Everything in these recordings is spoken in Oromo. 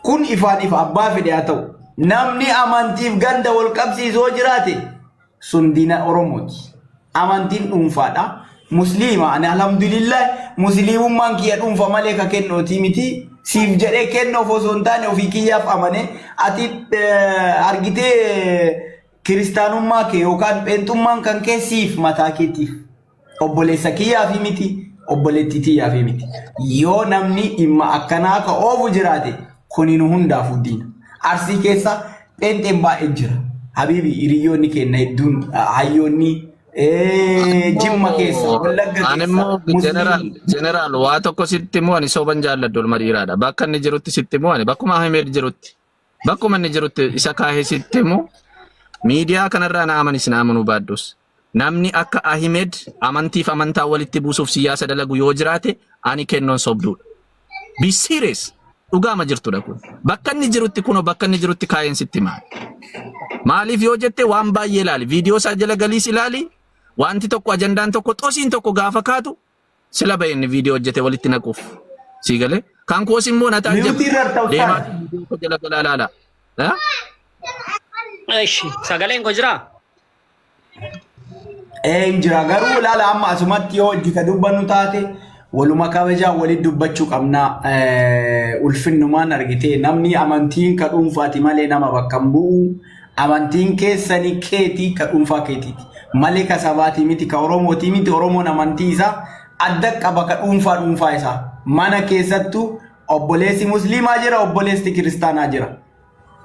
kun ifaan ifa abbaa fide haa ta'u namni amantiif ganda wal qabsiisoo jiraate sun diina Oromooti. Amantiin dhuunfaadha. Musliima ani alhamdulillah musliimummaan kiyya dhuunfa malee ka kennooti miti. Siif jedhee kennoof osoo hin taane ofii kiyyaaf amane ati argitee kiristaanummaa kee yookaan pheenxummaan kan kee siif mataa keetiif obboleessa kiyyaaf miti obboleettii tiyyaaf miti. Yoo namni dhimma akkanaa ka oofu jiraate kuni nu hundaafuu diina. Arsii keessa pheenxeen baay'ee jira. Habibi hiriyoonni kenna hedduun hayyoonni jimma keessa wallagga animo general waa tokko sitti mo ani soban jaalladhu mariiraadha bakka inni jirutti sitti mo ani bakkuma Ahmed jirutti bakkuma inni jirutti isa kaahee sitti mo miidiyaa kanarraa na amanis na amanu baaddus namni akka Ahmed amantiif amantaa walitti buusuuf siyaasa dalagu yoo jiraate ani kennoon sobduudha be serious dhugaama jirtudha kun bakka inni jirutti kuno bakka inni jirutti kaayeen sitti maaliif yoo jette waan baay'ee ilaali viidiyoo isaa jala galiis ilaali wanti tokko ajandaan tokko xosiin tokko gaafa kaatu sila bayin viidiyoo hojjete walitti naquuf sigale kan koos immoo na ta'a deema viidiyoo jala galaala Eeshi sagaleen ko jira jira garuu laala amma asumatti yoo hojjeta dubbannu taate waluma kabajaa walitti dubbachuu qabna ulfinnumaan argitee namni amantiin ka dhuunfaati malee nama bakka hin bu'u amantiin keessanii keetii ka dhuunfaa keetiiti malee ka sabaati miti ka Oromooti miti Oromoon amantii isaa adda qaba ka dhuunfaa isaa mana keessattuu obboleessi musliimaa jira obboleessi kiristaanaa jira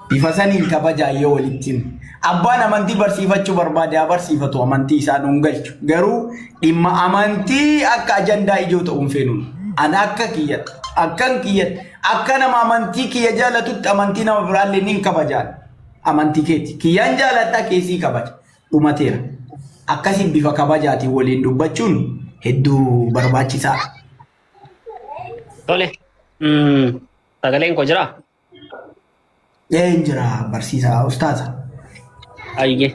bifa saniin kabajaa yoo walittiin abbaan amantii barsiifachuu barbaade barsiifatu amantii isaa nuun galchu garuu dhimma amantii akka ajandaa ijoo ta'uun feenuun ana akka kiyyat akkan kiyyat akka nama amantii kiyya jaalatutti amantii nama biraallee nin kabajaan amantii keeti kiyyaan jaalataa keessii kabaja dhumateera akkasiin bifa kabajaatiin waliin dubbachuun hedduu barbaachisaa. Tole sagaleen ko jira jira barsiisaa ustaaza ayye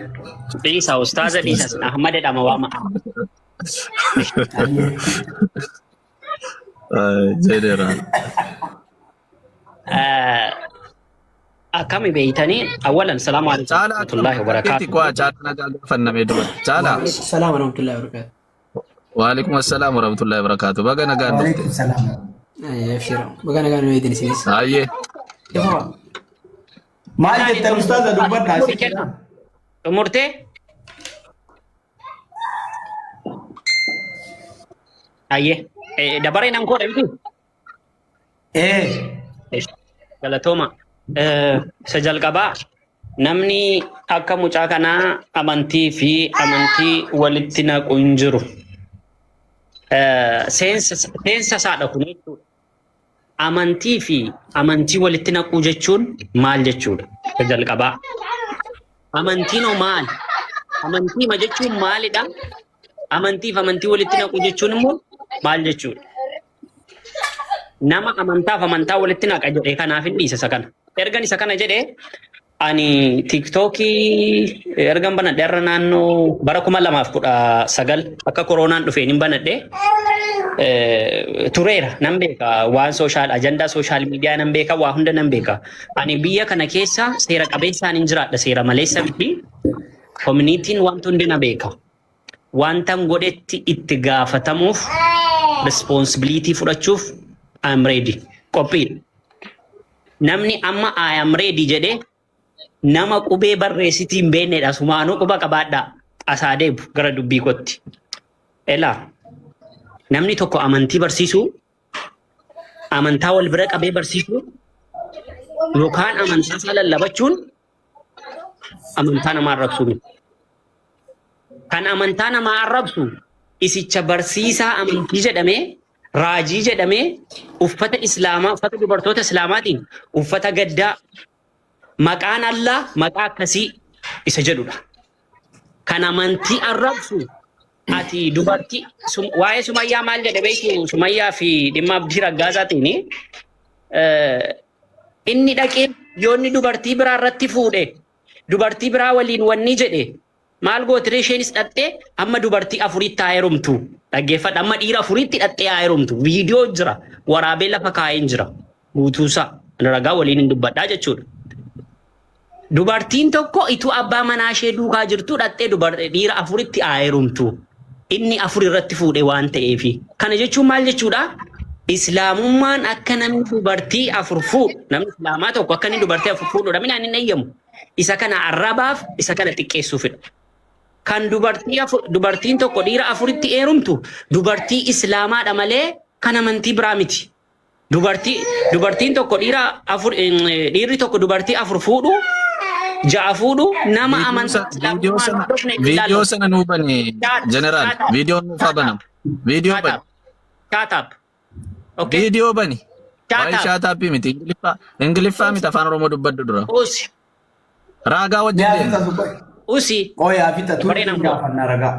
dhiisa ustaaza dhiisa Ahmad dhama waama general akami beeytanii awalan salaamu alaykum wa rahmatullahi wa barakatuh kwa chat nagaa fanname dura chala salaamu warahmatullahi wabarakatuh wa alaykum assalam warahmatullahi wabarakatuh baga nagaa wa alaykum assalam yafshira baga nagaa no idin sinis ayye maal jettan ustaaza dubbadhaa umurte ayye dabare nan ko dhabiti galatoma sajal qaba namni akka mucaa kana amantii fi amantii walitti naqu hin jiru seensa saadha kun jechuudha amantii fi amantii walitti naqu jechuun maal jechuudha sajal qaba amantiin oo maal amantii ma jechuun maalidha amantii fi amantii walitti naqu jechuun immoo maal jechuudha nama amantaaf amantaa walitti naqa jedhee kanaaf hin dhiisa isa kana ergan isa kana jedhee ani tiktokii ergan banadhe irra naannoo bara 2019 akka koronaan dhufeen hin banadhe tureera nan beeka waan social ajandaa social media nan beeka waa hunda nan beeka ani biyya kana keessa seera qabeessaan hin jiraadha seera maleessa fi community'n wanta hundi na beeka wantan godhetti itti gaafatamuuf responsibility fudhachuuf I'm ready qophii namni amma I am ready jedhe nama qubee barreessitiin beennedha sumaanuu quba qabaadha asaadeebu gara dubbii kotti elaa namni tokko amantii barsiisu amantaa wal bira qabee barsiisu yookaan amantaa isaa lallabachuun amantaa namaa arrabsu kan amantaa namaa arrabsu isicha barsiisaa amantii jedhamee raajii jedhamee uffata islaamaa uffata dubartoota islaamaatiin uffata gaddaa maqaan Allah maqaa akkasii isa jedhudha kan amantii arrabsu ati dubartii waa'ee Sumayyaa maal jedhe beektu Sumayyaa fi dhimma Abdii Raggaasaatiin inni dhaqee yoonni dubartii biraa irratti fuudhe dubartii biraa waliin wanni jedhe maal gootire isheenis dhattee amma dubartii afuritti haayerumtu dhaggeeffadha amma dhiira afuritti dhattee haayerumtu viidiyoo jira waraabee lafa kaa'een jira guutuusaa ragaa waliin hin dubbadhaa jechuudha. Dubartiin tokko itu abbaa manaa ishee duukaa jirtu dhattee dhiira afuritti heerumtu. Inni afur irratti fuudhe waan ta'eefi. Kana jechuun maal jechuudha? Islaamummaan akka namni dubartii afur fuudhu, namni islaamaa tokko akka inni dubartii afur fuudhudha minaan hin eeyyamu. Isa kana arrabaaf, isa kana xiqqeessuufidha. Kan dubartiin tokko dhiira afuritti heerumtu, dubartii islaamaadha malee kan amantii biraa miti. Dubartiin tokko dhiirri tokko dubartii afur fuudhu, ja'a fuudhu nama amantaa video sana nu bani general video nu fa banam video bani shut up okay video bani shut up miti ingiliffa miti afaan oromoo dubbaddu dura usi ragaa wajjin usi oya fita tu ingafanna raga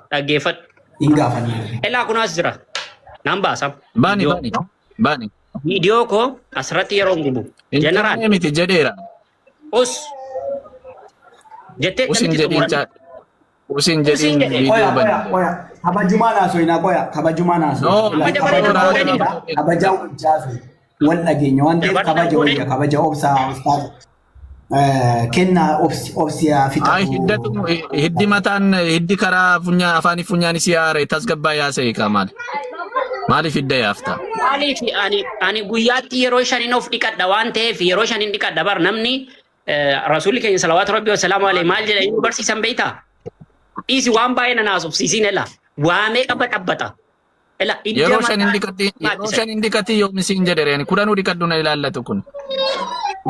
dhaggeeffadhu ingafanna elaa kunaas jira namba sam bani video ko asirratti yeroo ngubu general miti jedheera Jette usin jedhin video bani. Oya kabajuma na so ina koya kabajuma na so. Kabaja jazu. Wal dhageenya waan ta'eef kabaja wayya kabaja obsa ustaad. Kenna obsiya fita. Ay hiddi mataan hiddi karaa funya afaani funyaan siyaare tasgabbaa yaasee kamal. Maaliif hidda yaafta? Maaliif ani guyyaatti yeroo shanin of dhiqadha waan ta'eef yeroo shanin dhiqadha bar namni Rasulli keenya salawatu rabbi wa salamu alayhi maal jedha inni barsiisan beeyta isi waan baay'ee na naasofsiisin ela waamee qabbata ela yeroo shan indikati yoo misiin jedhereen kudhanuu dhiqaddu na ilaallatu kun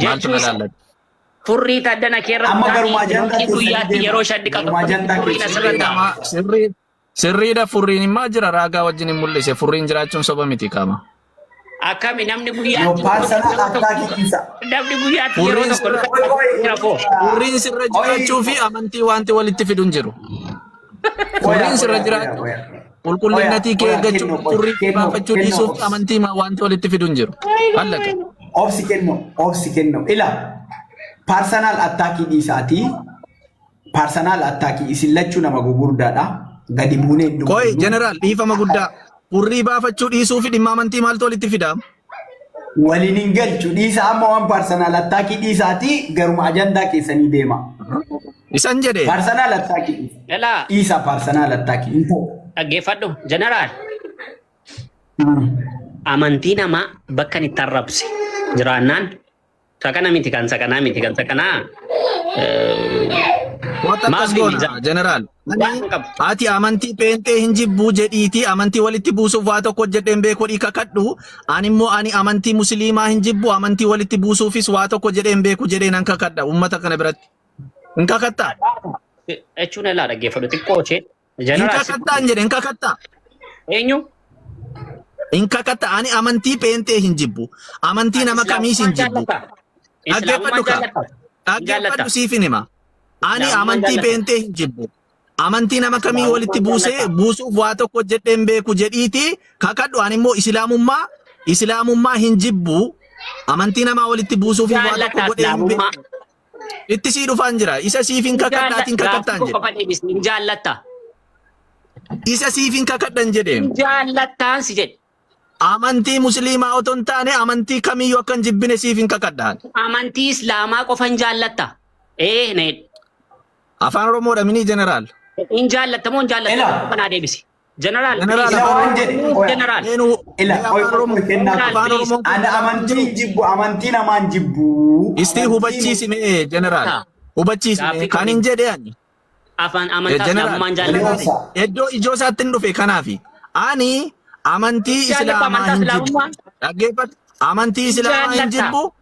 maaltu na ilaallatu furrii taddana keerra amma garuma ajanta guyyaatti yeroo shan dhiqatu sirriidha furriin immaa jira raagaa wajjin hin mul'ise furriin jiraachuun soba miti qaama. Akami namni guyyaatti yeroo tokko furriin sirra jiraachuu fi amantii wanti walitti fiduun jiru. Furriin sirra jiraachuu qulqullinnatii kee eeggachuu furrii baafachuu dhiisuuf amantii wanti walitti fiduun jiru. Allaka. Obsi kenno. Ila personal attack dhiisaati. Personal attack isin lachuu nama gugurdaadha. Gadi buunee iddoo. Koi general dhiifama guddaa. Furrii baafachuu dhiisuu fi dhimma amantii maaltu walitti fidaa? Waliin hin galchu dhiisa amma waan personal attack dhiisaati garuma ajandaa keessanii deema. Isan jedhee. Personal attack dhiisa personal attack. Dhaggeeffadhu general. Amantii namaa bakka itti arrabse jiraannaan sakana miti kan sakanaa Mas goona general. Ati amantii peentee hin jibbuu jedhiiti amantii walitti buusuuf waa tokko jedheen beekoo dhiika kadhu ani immoo ani amantii musliimaa hin jibbu amantii walitti buusuufis waa tokko jedheen beeku jedheen an kakadha ummata kana biratti. Hin kakattaa? Jechuun elaa dhaggeeffadhu xiqqoo ishee. Hin kakattaa hin jedhe hin kakattaa. Eenyu? Hin kakattaa ani amantii peentee hin jibbu amantii nama kamiis hin jibbu. Dhaggeeffadhu ka. Dhaggeeffadhu siifin hima. Ani amantii peentee hin jibbu. Amantii nama kamii walitti buusuuf waa tokko jedheen beeku jedhiiti kakadhu ani immoo islaamummaa hin jibbu amantii namaa walitti buusuuf waa tokko godheen beeku. Itti sii dhufaan jira isa siifin kakadhaatiin kakattaan jedhe. Jaallatta. Isa siifin kakadhan jedheen. Jaallattaan si jedhe. Amantii musliimaa otoo hin taane amantii kamiyyuu akka hin jibbine siifin kakadhaan. Amantii islaamaa qofan jaallatta. Nee. Afaan Oromoodha mini general. In jaallatta moo hin jaallatta? Kanaa deebisi. General. Amantii jibbu amantii namaan jibbu. Isti hubachiisi mee general. Hubachiisi mee kan hin jedhe ani. Afaan amantaa islaamaan jaallatta. Iddoo ijoo isaatti hin dhufe kanaafi. Ani amantii islaamaa hin jibbu. Dhaggeeffadhu. Amantii islaamaa hin jibbu.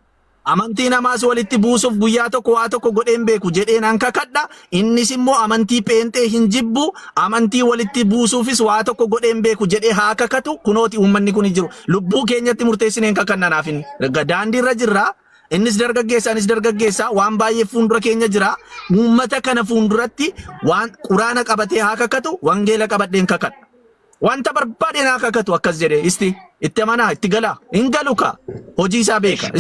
Amantii namaas walitti buusuuf guyyaa tokko waa tokko godheen beeku jedheen an kakadha innis immoo amantii peentee hin jibbu amantii walitti buusuufis waa tokko godheen beeku jedhee haa kakatu kunooti uummanni kun jiru lubbuu keenyatti murteessineen kakannanaaf inni daandiirra jirra innis dargaggeessa waan baay'ee fuuldura keenya jira uummata kana fuulduratti waan quraana qabatee haa kakatu wangeela qabadheen kakadha wanta barbaadeen haa kakatu akkas jedhee itti amanaa itti galaa hin galuka hojii isaa beeka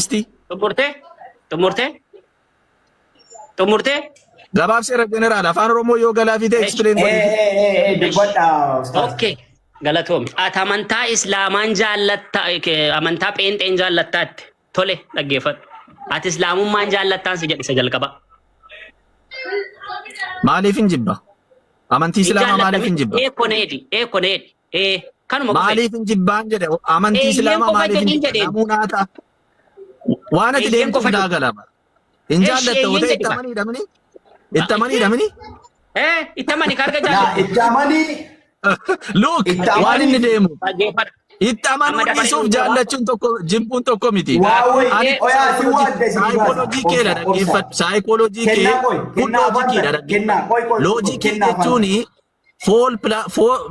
Tumurte? Gabaabseera general afaan Oromoo yoo galaa fide explain Okay. Galatoom. Ati amantaa islaamaan jaallatta amantaa peenxeen jaallattaatti. Tole dhaggeeffadhu. Ati islaamummaan jaallattaan si jedhe isa jalqaba. Maaliif hin jibba? Amantii islaamaa maaliif hin jibba? Koneedi. Kanuma qofe. Maaliif hin jibbaan jedhe? Amantii islaamaa maaliif hin jibba? Namuu naata. Waan ati deemtuuf daagalama. Hin jaallatta otoo itti amanii dhabni? Itti amanii dhabni? Itti amanii karga jaallatu. Itti amanii. Look, waan inni deemu. Itti amanuu dhiisuuf jaallachuun tokko jibbuun tokko miti. Saayikooloojii keedha dhaggeeffadhu. Saayikooloojii kee kun loojikiidha dhaggeeffadhu. Loojikii jechuun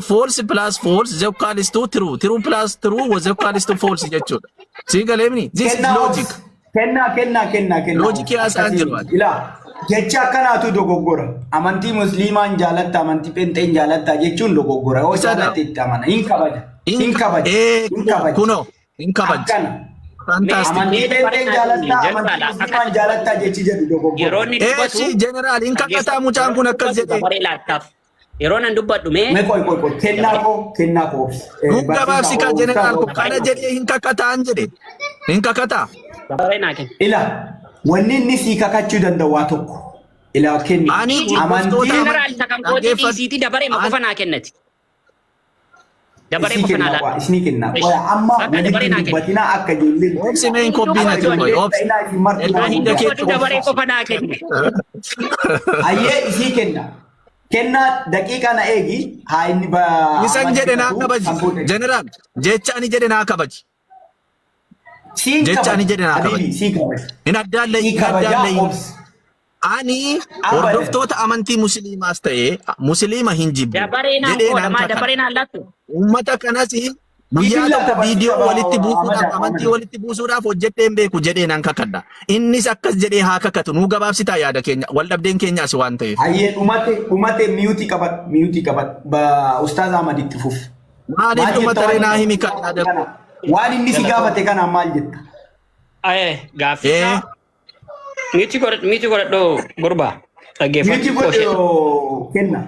false plus false is equals to true. True plus true was equals to false jechuudha. Sii galeemni? This is logic. Kennaa. Loojikii haasa'an jiru. Jecha akkanaatu dogoggora. Amantii musliimaan jaalatta, amantii phenxeen jaalatta jechuun dogoggora. Yoo jaalatte itti amana. Hin kabaja. Kuno, hin kabaja. Fantastic. Amantii phenxeen jaalatta, amantii musliimaan jaalatta jechi jedhu dogoggora. Yeroo inni dubbatu. Jeneraal, hin kakkataa mucaan kun akkas jedhee. Yeroo nan dubbadhu mee. Koy. Kennaa koo. Nun gabaabsi kan jeneraal kun kana jedhee hin kakkataan jedhe. Hin kakkataa. Ila. Wanni inni si kakachuu danda'u waa tokko. Ila kenni. Amantii jeneraal takkan kooti dhiisiiti dabaree ma qofa naa kennati. Dabaree qofa naa laata. Isni kenna. Amma walitti dubbatinaa akka ijoollee. Obsi mee hin kobbiinati koy. Obsi. Dabaree qofa naa kenna. Ayyee isii kenna. Kennaa daqiiqa na eegi haa inni Isan jedhe naa kabaji. Jeneraal, jecha ani jedhe naa kabaji. Jecha ani jedhe naa kabaji. Hin addaallee. Ani hordoftoota amantii musliimaas ta'ee musliima hin jibbu. Dabaree naan laattu. Uummata kanas guyyaa tokko viidiyoo walitti buusuudhaaf amantii walitti buusuudhaaf hojjedhee hin beeku jedhee nan kakadha. Innis akkas jedhee haa kakatu nuu gabaabsitaa yaada keenya wal dhabdeen keenyaas waan ta'eef. Ayyee dhumate miyuutii qabat Ustaaz Ahmad itti fuf. Maaliif dhumate reenaa himi kan yaada? Waan inni si gaafate kana maal jetta? Gaaffisa. Miti godhadhoo gurbaa. Miti godhadhoo kenna.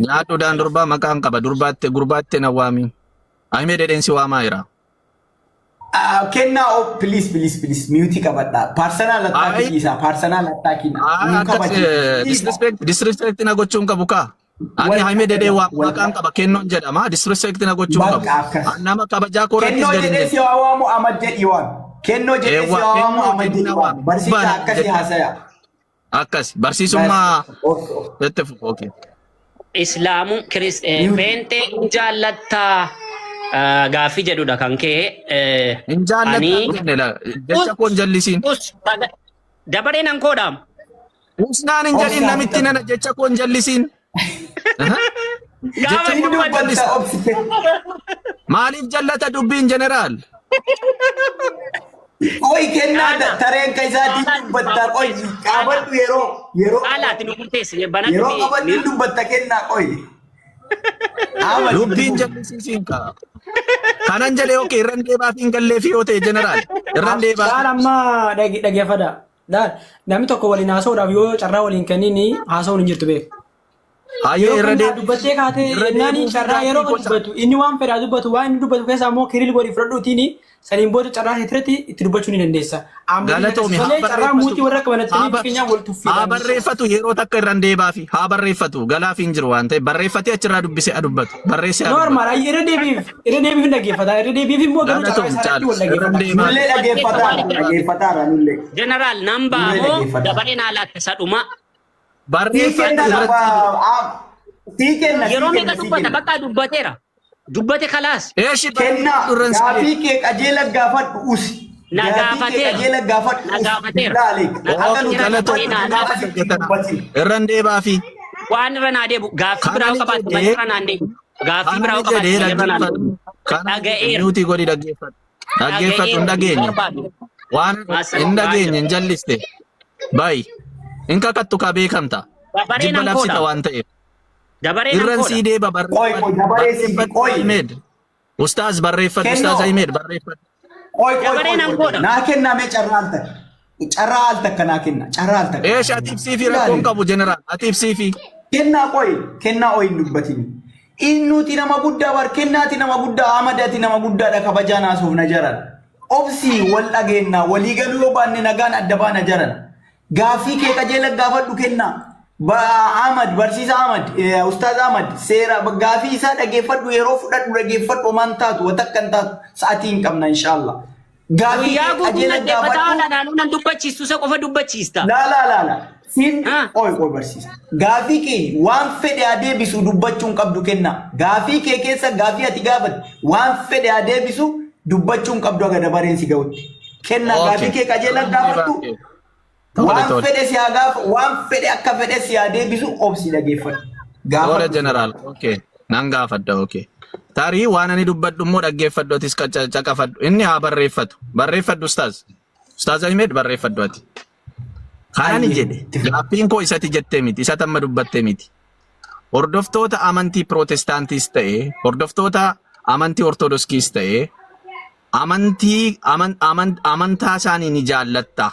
Nyaadhuudhaan durbaa maqaan qaba gurbaatti na waami. Ahimee dhedheensi waamaa jira. Kenna please mute qabadha. Personal attack isa personal attack disrespect na gochuun qabu kaa. Ani Ahimee dhedhee maqaan qaba kennoon jedhama disrespect na gochuun qabu. Nama kabajaa koorrattis gadi. Kennoo jedhee si waamu Ahmad jedhi waan. Kennoo jedhee si waamu Ahmad jedhi waan. Barsiisaa akkasii haasaya. Akkas barsiisummaa itti fufu okay. Islaamu pheenxee jaallattaa gaaffii jedhudha kan kee. Hin jaallattaa jecha koon jallisiin. Dabareen an koodhaam. Usnaan hin jedhin namitti nana jecha koon jallisiin. Jecha koon jallisiin. Maaliif jallata dubbiin jeneraal? Oi kennaa tareen ka isaatiin dubbatta qoi qabadhu yeroo alaati nu murteessi banatu yeroo qabadhu dubbatta kennaa qoi. Dubbiin jallisiisiin kaa. Kanan jedhee okay irran deebaaf hin gallee fi yoo ta'e jeneraal irran deebaaf. Daan amma dhaggeeffadha. Daan namni tokko waliin haasa'uudhaaf yoo carraa waliin kenniini haasa'uun hin jirtu beeku. Hayyee irra dubbattee kaatee naani carraa yeroo dubbatu inni waan fedhaa dubbatu waan inni dubbatu keessaa immoo kiriil godhi fudhadhuutiini saniin booda carraa irratti itti dubbachuu ni dandeessa. Galatoomi carraa muutii warra qabanatanii fakkeenyaaf wal tuffii. Haa barreeffatu yeroo takka irraan deebaafi haa barreeffatu galaaf hin jiru waan ta'eef barreeffatee achirraa dubbisee dubbatu barreessee. Normaal irra deebiif hin dhaggeeffata irra deebiif immoo garuu carraa isaatti wal dhaggeeffata. Nullee dhaggeeffataara nullee. Jeneraal nambaa moo dabaree naa laatte sadhuma. Yeroo meeqa dubbata bakka dubbateera. Dubbate kalaas. Kennaa gaafii kee qajeela gaafadhu usi. Na gaafateera. Qajeela gaafadhu usi. Irran deebaafi. Waan irra naa deebu gaaffii biraa qabaatu malee irra naan deebu. Gaaffii biraa qabaatu malee irra naan deebu. Dhaga'eera. Nuti godhi dhaggeeffatu. Dhaggeeffatu hin dhageenye. Waan hin dhageenye hin jalliste. Bayi. In kakattu ka beekamta. Jibba labsita waan ta'eef. Irran sii deeba barreeffatu. Ustaaz barreeffatu. Ustaaz Ahmed barreeffatu. Naa kenname carraa al takka naa kenna. Carraa al takka. Eesh atiif siifi rakkoon qabu jeneraal. Atiif siifi. Kennaa oyin dubbatini. Innuti nama guddaa kennaati nama guddaa Ahmadaati nama guddaadha kabajaa naasuuf na jaran. obsi wal dhageenya walii galuu yoo baanne nagaan adda baana jaran gaafii kee qajeela gaafadhu kenna Ahmad barsiisa Ahmad Ustaaz Ahmad seera gaafii isaa dhageeffadhu yeroo fudhadhu dhageeffadhu man taatu watakkan taatu sa'aatiin qabna inshallah gaafii Guyyaa kee qajeela guutuu dhaggeeffataa gaafadhu naannoo nan dubbachiistu isa qofa dubbachiista. la sin oi barsiisa gaafii kee waan fedhe adeebisu dubbachuun qabdu kenna gaafii kee keessa gaafii ati gaafat waan fedhe adeebisu dubbachuun qabdu aga dabareen si ga'utti kenna gaafii kee qajeela gaafadhu waan fedhe si agaaf waan fedhe akka fedhe si adeebisu obsi dhageeffadhu Gora general. Okay. Nan gaafadha. Okay. Tarii waan ani dubbadhu immoo dhaggeeffadhootis caqafadhu. Inni haa barreeffatu. Barreeffadhu ustaaz. Ustaaz Ahmed barreeffadhu ati. Kanani jedhe. Gaaffiin koo isatti jettee miti. Isatti amma dubbattee miti. Hordoftoota amantii Prootestaantiis ta'ee, hordoftoota amantii Ortodoksiis ta'ee, amantaa isaanii ni jaallatta.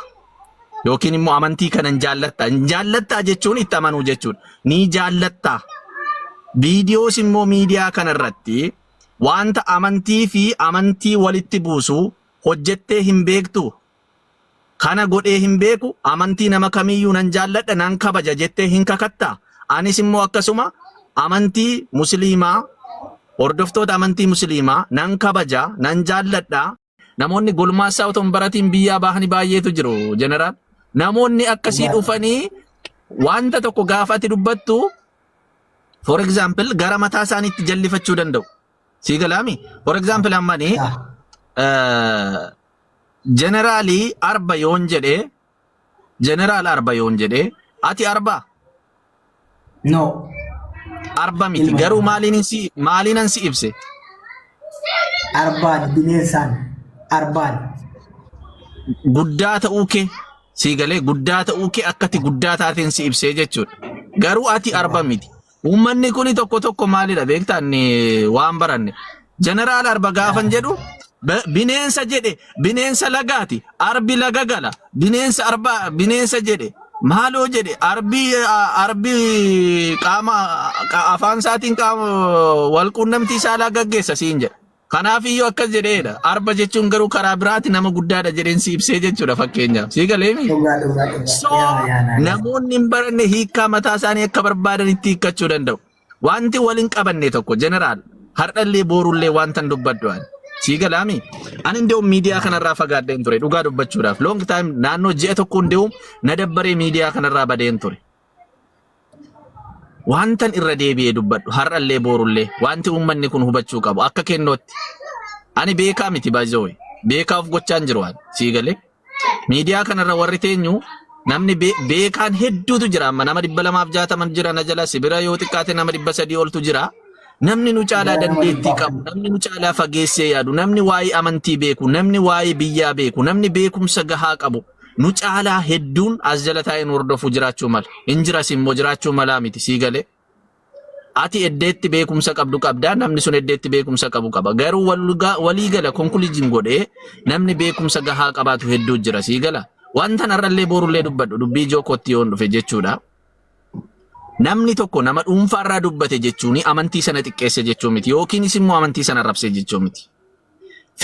Yookiin immoo amantii kana ni jaallatta. Ni jaallatta jechuun itti amanuu jechuudha. Ni jaallatta. Viidiyoos immoo miidiyaa kanarratti wanta amantii fi amantii walitti buusu hojjettee hin beektu. Kana godhee hin beeku amantii nama kamiyyuu nan jaalladha nan kabaja jettee hin kakatta. Anis immoo akkasuma amantii musliimaa hordoftoota amantii musliimaa nan kabaja nan jaalladha. Namoonni gulmaassaa otoo hin baratiin biyyaa bahanii baay'eetu jiru jeneraal. Namoonni akkasii dhufanii wanta tokko gaafa ati dubbattu for example gara mataa isaaniitti jallifachuu danda'u. Sii galaami? For example ammani generaalii arba yoon jedhee generaal arba yoon jedhee ati arba? No. Arba miti. Garuu maaliinan si ibse? Arbaan bineensaan arbaan. Guddaa ta'uu kee sii galee guddaa ta'uu kee akkati guddaa taateen si ibsee jechuudha. Garuu ati arba miti. Uummanni kuni tokko maalidha beektaan waan baranne. Generaal arba gaafan jedhu bineensa jedhe bineensa lagaati arbi laga gala bineensa arba bineensa jedhe maaloo jedhe arbi qaama afaan isaatiin qaama wal quunnamtii isaa laa gaggeessa siin jedhe. Kanaaf iyyuu akkas jedheedha. Arba jechuun garuu karaa biraati nama guddaadha jedheen si ibsee jechuudha fakkeenyaaf. Sii galeemi? So namoonni hin baranne hiikkaa mataa isaanii akka barbaadan itti hiikkachuu danda'u. Wanti waliin qabanne tokko jeneraal hardhallee boorullee wanta hin dubbaddu ani. Sii galaami? Ani hundee miidiyaa kanarraa fagaadheen ture dhugaa dubbachuudhaaf. Long time naannoo ji'a tokko hundee na dabbaree miidiyaa kanarraa badeen ture. Wantan irra deebi'ee dubbadhu har'allee boorullee wanti uummanni kun hubachuu qabu akka kennootti ani beekaa miti baay'ee beekaaf gochaan jiru waan sii galee miidiyaa kanarra warri teenyu namni beekaan hedduutu jira amma nama 260 jira na jala sibira yoo xiqqaate nama 300 oltu jira namni nu caalaa dandeettii qabu namni nu caalaa fageessee yaadu namni waa'ee amantii beeku namni waa'ee biyyaa beeku namni beekumsa gahaa qabu nu caalaa hedduun as jala taa'een hordofu jiraachuu mala injiras immoo jiraachuu malaa miti sii galee ati eddeetti beekumsa qabdu qabdaa namni sun eddeetti beekumsa qabu qaba garuu walii gala konkuluujiin godhee namni beekumsa gahaa qabaatu hedduu jira sii gala wanta narrallee boorullee dubbadhu dubbii jookootti yoon dhufe jechuudha namni tokko nama dhuunfaarraa dubbate jechuuni amantii sana xiqqeesse jechuu miti yookiinis immoo amantii sana arrabse jechuu miti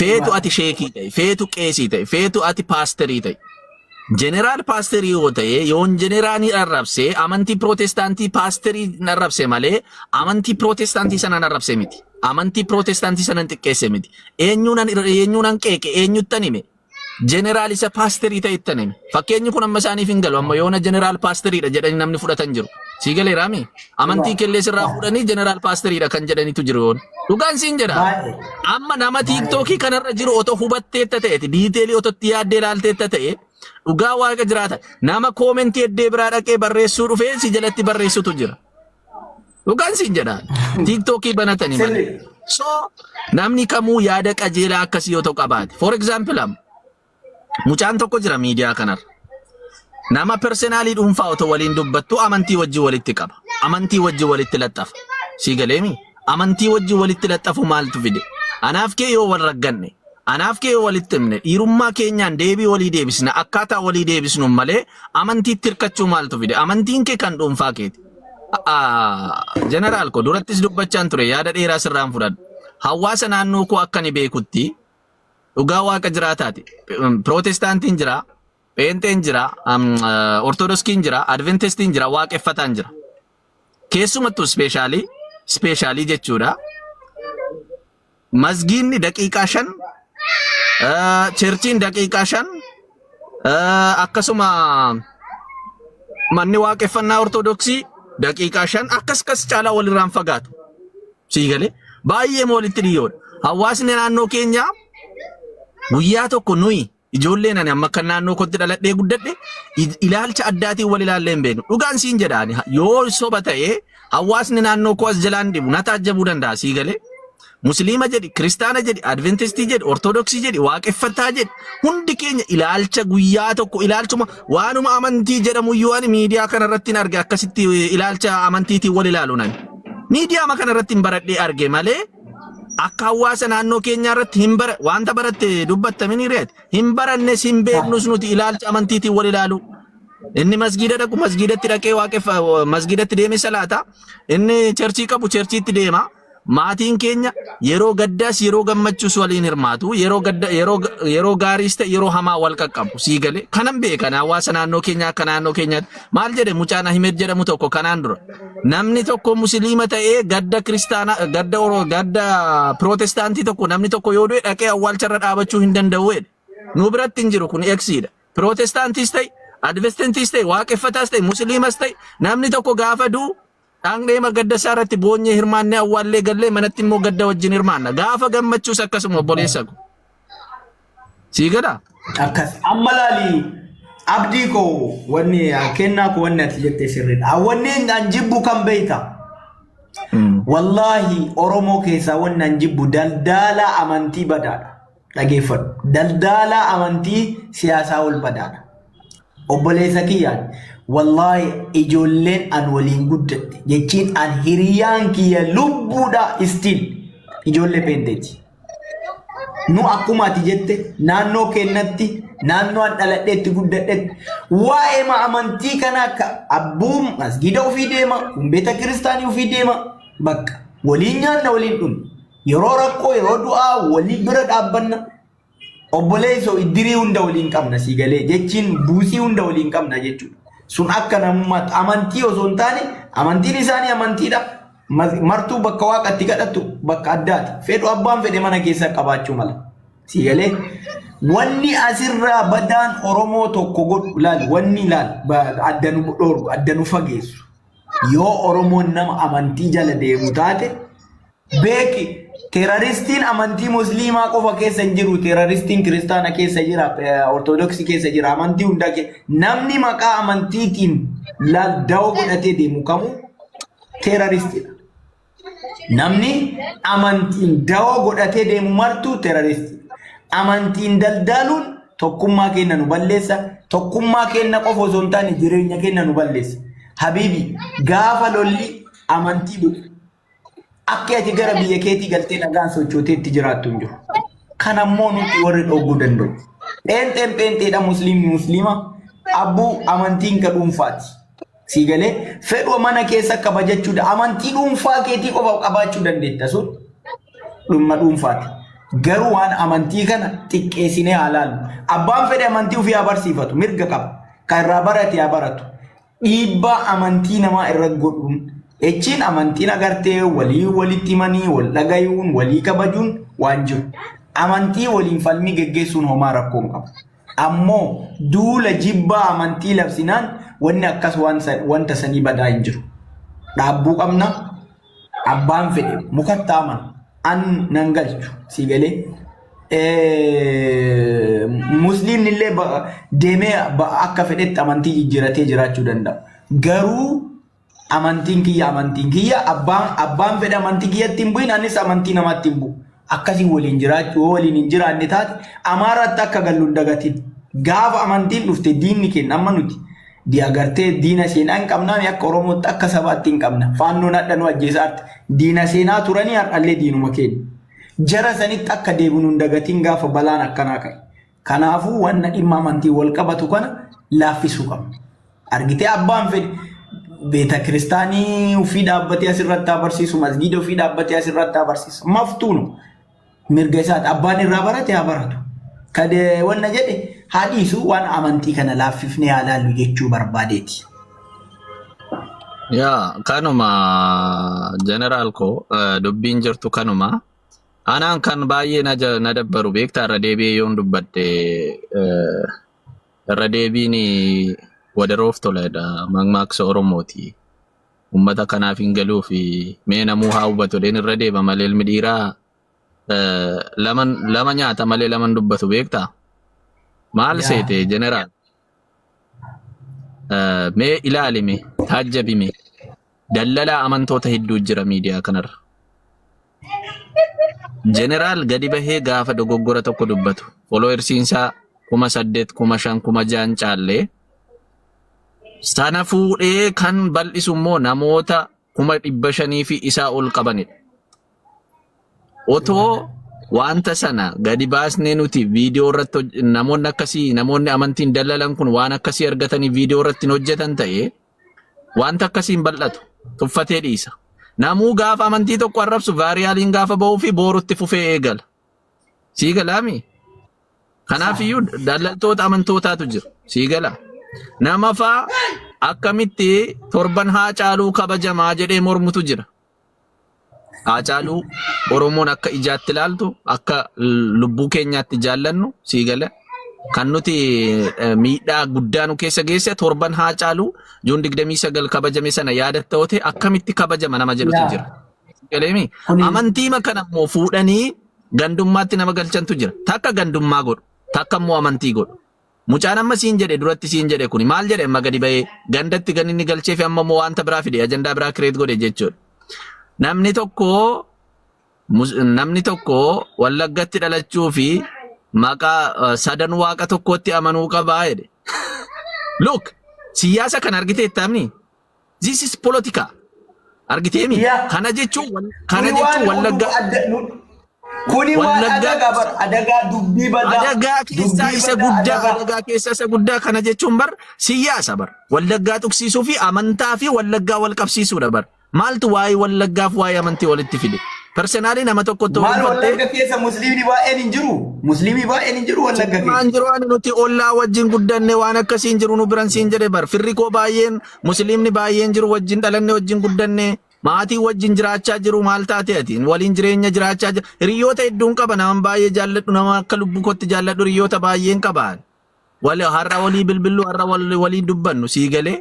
feetu ati sheekii ta'e feetu qeesii ta'e feetu ati paasterii ta'e General Pastor yoo ta'e yoon jeneraanii arrabse amantii Prootestaantii paasterii arrabse malee amantii Prootestaantii sana arrabse miti. Amantii Prootestaantii sana xiqqeesse miti. Eenyuunan qeeqe eenyuttan hime General isa paasterii ta'ettan hime. Fakkeenyi kun amma isaaniif hin galu amma yoona General Paasteriidha jedhanii namni fudhatan jiru. Sii galee raami amantii kellees irraa fudhanii General Paasteriidha kan jedhanitu jiru yoon. Dhugaan siin jedha. Amma nama TikTokii kanarra jiru otoo hubatteetta ta'eeti diiteelii otootti yaaddee ilaalteetta ta'e dhugaa waaqa jiraata nama koomentii eddee biraa dhaqee barreessuu dhufee si jalatti barreessutu jira. Dhugaan siin jedha TikTokii banatanii malee. So namni kamuu yaada qajeelaa akkasii yoo ta'u qabaate. For example mucaan tokko jira miidiyaa kanarra. Nama personaalii dhuunfaa otoo waliin dubbattu amantii wajjin walitti qaba. Amantii wajjin walitti laxxafa. Sii galeemi? Amantii wajjin walitti laxxafu maaltu fide? Anaaf kee yoo wal ragganne anaaf kee walitti himne dhiirummaa keenyaan deebii walii deebisna akkaataa walii deebisnu malee amantiitti hirkachuu maaltu fide amantiin kee kan dhuunfaa keeti. Jeneraal ko durattis dubbachaan ture yaada dheeraa sirraan fudhadhu. Hawaasa naannoo koo akka ni beekutti dhugaa waaqa jiraataati. Pirootestaantiin jira, Pheenxeen jira, Ortodoksiin jira, Adventistiin jira, waaqeffataan jira. Keessumattuu ispeeshaalii jechuudha. Masgiinni daqiiqaa 5, cherchiin daqiiqaa 5, akkasuma manni waaqeffannaa Ortodoksii daqiiqaa 5 akkas caalaa walirraan fagaatu. Siigalee baay'ee walitti dhiyoodha. Hawaasni naannoo keenyaa guyyaa tokko nuyi ijoolleen ani amma kan naannoo kootti dhaladhee guddadhe ilaalcha addaatiin wal ilaallee hin beeknu. Dhugaan siin jedhaani yoo soba ta'ee hawaasni naannoo koo as jalaan dhibu na taajjabuu danda'a siigalee. Musliima jedhi, Kiristaana jedhi, Adventistii jedhi, Ortodoksii jedhi, waaqeffataa jedhi hundi keenya ilaalcha guyyaa tokko ilaalchuma waanuma amantii jedhamu iyyuu ani miidiyaa kanarratti hin arge akkasitti ilaalcha amantiitiin wal ilaalu nani. Miidiyaa kanarratti hin baradhee arge malee akka hawaasa naannoo keenyaa irratti wanta baratte dubbattamin reeti hin barannes hin beeknus nuti ilaalcha amantiitiin wal ilaalu. Inni masgiida dhaqu masgiidatti dhaqee masgiidatti deeme salaata. Inni cherchii qabu cherchiitti deema. Maatiin keenya yeroo gaddaas yeroo gammachuus waliin hirmaatu. Yeroo gaariis ta'e yeroo hamaa wal qaqqabu siigalee. Kanan beekan hawaasa naannoo keenyaa akka naannoo keenyaatti maal jedhe mucaan Ahmed jedhamu tokko kanaan dura. Namni tokko musliima ta'ee gadda kiristaana gadda pirootestaantii tokko namni tokko yoo du'e dhaqee awwaalcharra dhaabachuu hin danda'u. Nu biratti hin jiru kun eksiidha. Pirootestaantiis ta'e Adventistis ta'e waaqeffataas ta'e musliimas ta'e namni tokko gaafa du'u dhaqnee gadda isaa irratti boonyee hirmaannee awwaallee gallee manatti immoo gadda wajjin hirmaanna. Gaafa gammachuus akkasuma obboleessa ko. Siigada? Akkas amma laali abdii koo wanni kennaa koo wanni ati jettee sirriidha. Wanni an jibbu kan beeyta. Wallahi Oromoo keessaa wanni an jibbu daldala amantii badaadha. Dhageeffadhu. Daldala amantii siyaasaa ol badaadha. Obboleessa kiyyaan wallahi ijoolleen an waliin guddadhe jechiin an hiriyaan kiyya lubbuudha istiin ijoollee peenteeti. Nu akkuma ati jette naannoo keenyatti naannoo an dhaladheetti guddadhetti waa'ee amantii kana akka abbuun masgiida ofii deema beeta kiristaanii ofii deema bakka waliin nyaanna waliin dhumna yeroo rakkoo yeroo du'aa walii bira dhaabbanna. Obboleessoo iddirii hunda waliin qabna siigalee jechiin buusii hunda waliin qabna jechuudha. Sun akka namummaatti amantii osoo hin taane amantiin isaanii amantiidha. Martuu bakka waaqatti kadhattu bakka addaati. Fedhu abbaan fedhe mana keessa qabaachuu mala. Siigalee wanni asirraa badaan Oromoo tokko godhu laal wanni laal addanu dhooru addanu fageessu. Yoo Oromoon nama amantii jala deemu taate beeki. Terroristiin amantii musliimaa qofa keessa hin jiru. Terroristiin kiristaana keessa jira. Ortodoksii keessa jira. Amantii hundaa keessa. Namni maqaa amantiitiin dawoo godhatee deemu kamuu terroristiidha. Namni amantiin dawoo godhatee deemu martuu terroristiidha. Amantiin daldaluun tokkummaa keenya nu balleessa. Tokkummaa keenya qofa osoo hin taane jireenya keenya nu balleessa. Habiibi gaafa lolli amantii dhufu. Akka ati gara biyya keetii galtee nagaan sochooteetti jiraattu hin jiru. Kan ammoo nuti warri dhogguu danda'u. Pheenxeedha musliima abbuu amantiin ka dhuunfaati. Siigalee fedhuu mana keessa kabajachuudha. Amantii dhuunfaa keetii qofa qabaachuu dandeetta sun dhumma dhuunfaati. Garuu waan amantii kana xiqqeessinee haa laallu. Abbaan fedhe amantii ofii haa barsiifatu mirga qaba. Kan irraa barate haa baratu. Dhiibbaa amantii namaa irra godhuun Echiin amantiin agartee walitti himanii wal dhagayuun walii kabajuun waan jiru. Amantii waliin falmii geggeessuun homaa rakkoon qaba. Ammoo duula jibbaa amantii labsinaan wanni akkas wanta sanii badaa hin jiru. Dhaabbuu qabna abbaan fedhe mukatti aman an nan galchu siigalee. Musliimni illee deemee akka fedhetti amantii jijjiiratee jiraachuu danda'a. Garuu amantiin kiyya abbaan fedhe amantii kiyyatti hin bu'in anis amantii namaatti hin bu'u. Akkasii waliin jiraachuu waliin hin jiraanne taate Amaaraatti akka gallu hin dagatin. Gaafa amantiin dhufte diinni keenya amma nuti agartee diina seenaa hin qabnaa akka Oromootti akka sabaatti hin qabna. Faannoon hadha nu ajjeesaatti diina seenaa turanii har'allee diinuma keenya. Jara sanitti akka deebinu hin dagatin gaafa balaan akkanaa ka'e. Kanaafuu wanna dhimma amantii wal qabatu kana laaffisuu qabna. Argitee abbaan fedhe beeta kiristaanii ofii dhaabbatee asirratti abarsiisu masgiida ofii dhaabbatee asirratti abarsiisu maftuunu mirga isaati abbaan irraa barate haa baratu. Kade wanna jedhe hadisu waan amantii kana laaffifnee haalaallu jechuu barbaadeeti. Ya, kanuma general ko dubbiin jirtu kanuma. Anaan kan baay'ee na dabbaru beektaa irra deebi'ee yoon dubbadde irra deebiin wadaroof toledha mammaaksa Oromooti. Ummata kanaaf hin galuu fi mee namuu haa hubatu leen irra deema malee ilmi dhiiraa lama nyaata malee laman dubbatu beektaa? Maal seete general? Mee ilaalime taajjabime dallala amantoota hedduu jira miidiyaa kanarra. General gadi bahee gaafa dogoggora tokko dubbatu followersiinsaa 8,000 5,000 6,000 caallee sana fuudhee kan bal'isu immoo namoota 500,000 fi isaa ol qabanidha. Otoo wanta sana gadi baasnee nuti viidiyoo irratti namoonni akkasii namoonni amantiin dallalan kun waan akkasii argatanii viidiyoo irratti hojjetan ta'ee wanta akkasiin bal'atu tuffatee dhiisa. Namuu gaafa amantii tokko arrabsu vaariyaaliin gaafa ba'uu fi boorutti fufee eegala. Sii galaami? Kanaafiyyuu dallaltoota amantootaatu jira. Sii gala. Nama faa akkamitti torban Haacaaluu kabajamaa jedhee mormutu jira. Haacaaluu Oromoon akka ijaatti ilaaltu akka lubbuu keenyaatti jaallannu sii gala. Kan nuti miidhaa guddaa nu keessa geesse torban Haacaaluu Juun 29 kabajame sana yaadatta oote akkamitti kabajama nama jedhutu jira. Galeemi amantii makana immoo fuudhanii gandummaatti nama galchantu jira. Takka gandummaa godhu, takka immoo amantii godhu. Mucaan amma siin jedhe duratti siin jedhe kuni maal jedhe amma gadi bahee gandatti gan inni galchee fi amma immoo wanta biraa fide ajandaa biraa kireet godhe jechuudha. Namni tokko Wallaggatti dhalachuu fi maqaa sadan waaqa tokkotti amanuu qabaa jedhe. Look, siyaasa kan argitee tamni. This is politica. Argitee mi? Kana jechuun Wallagga. Kuni waan adagaa dubbii badaa. Adagaa keessa isa guddaa kana jechuun bar siyaasa bar. Wallaggaa tuqsiisuu fi amantaa fi Wallaggaa wal qabsiisuudha bar. Maaltu waa'ee Wallaggaaf waa'ee amantii walitti fide? Personally nama tokko tokko maal Wallagga keessa musliimni baay'een hin jiru. Musliimni baay'een hin jiru Wallagga keessa. Waan jiru ani nuti ollaa wajjin guddanne waan akkasiin jiru nu biran siin jedhe bar. Firri koo baay'een musliimni baay'een jiru wajjin dhalanne wajjin guddanne. Maatii wajjin jiraachaa jiru maal taate atiin waliin jireenya jiraachaa jiru. Hiriyoota hedduun qaba nama baay'ee jaalladhu nama akka lubbuu kootti jaalladhu hiriyoota baay'een qabaan. Har'a walii bilbillu har'a walii dubbannu sii galee.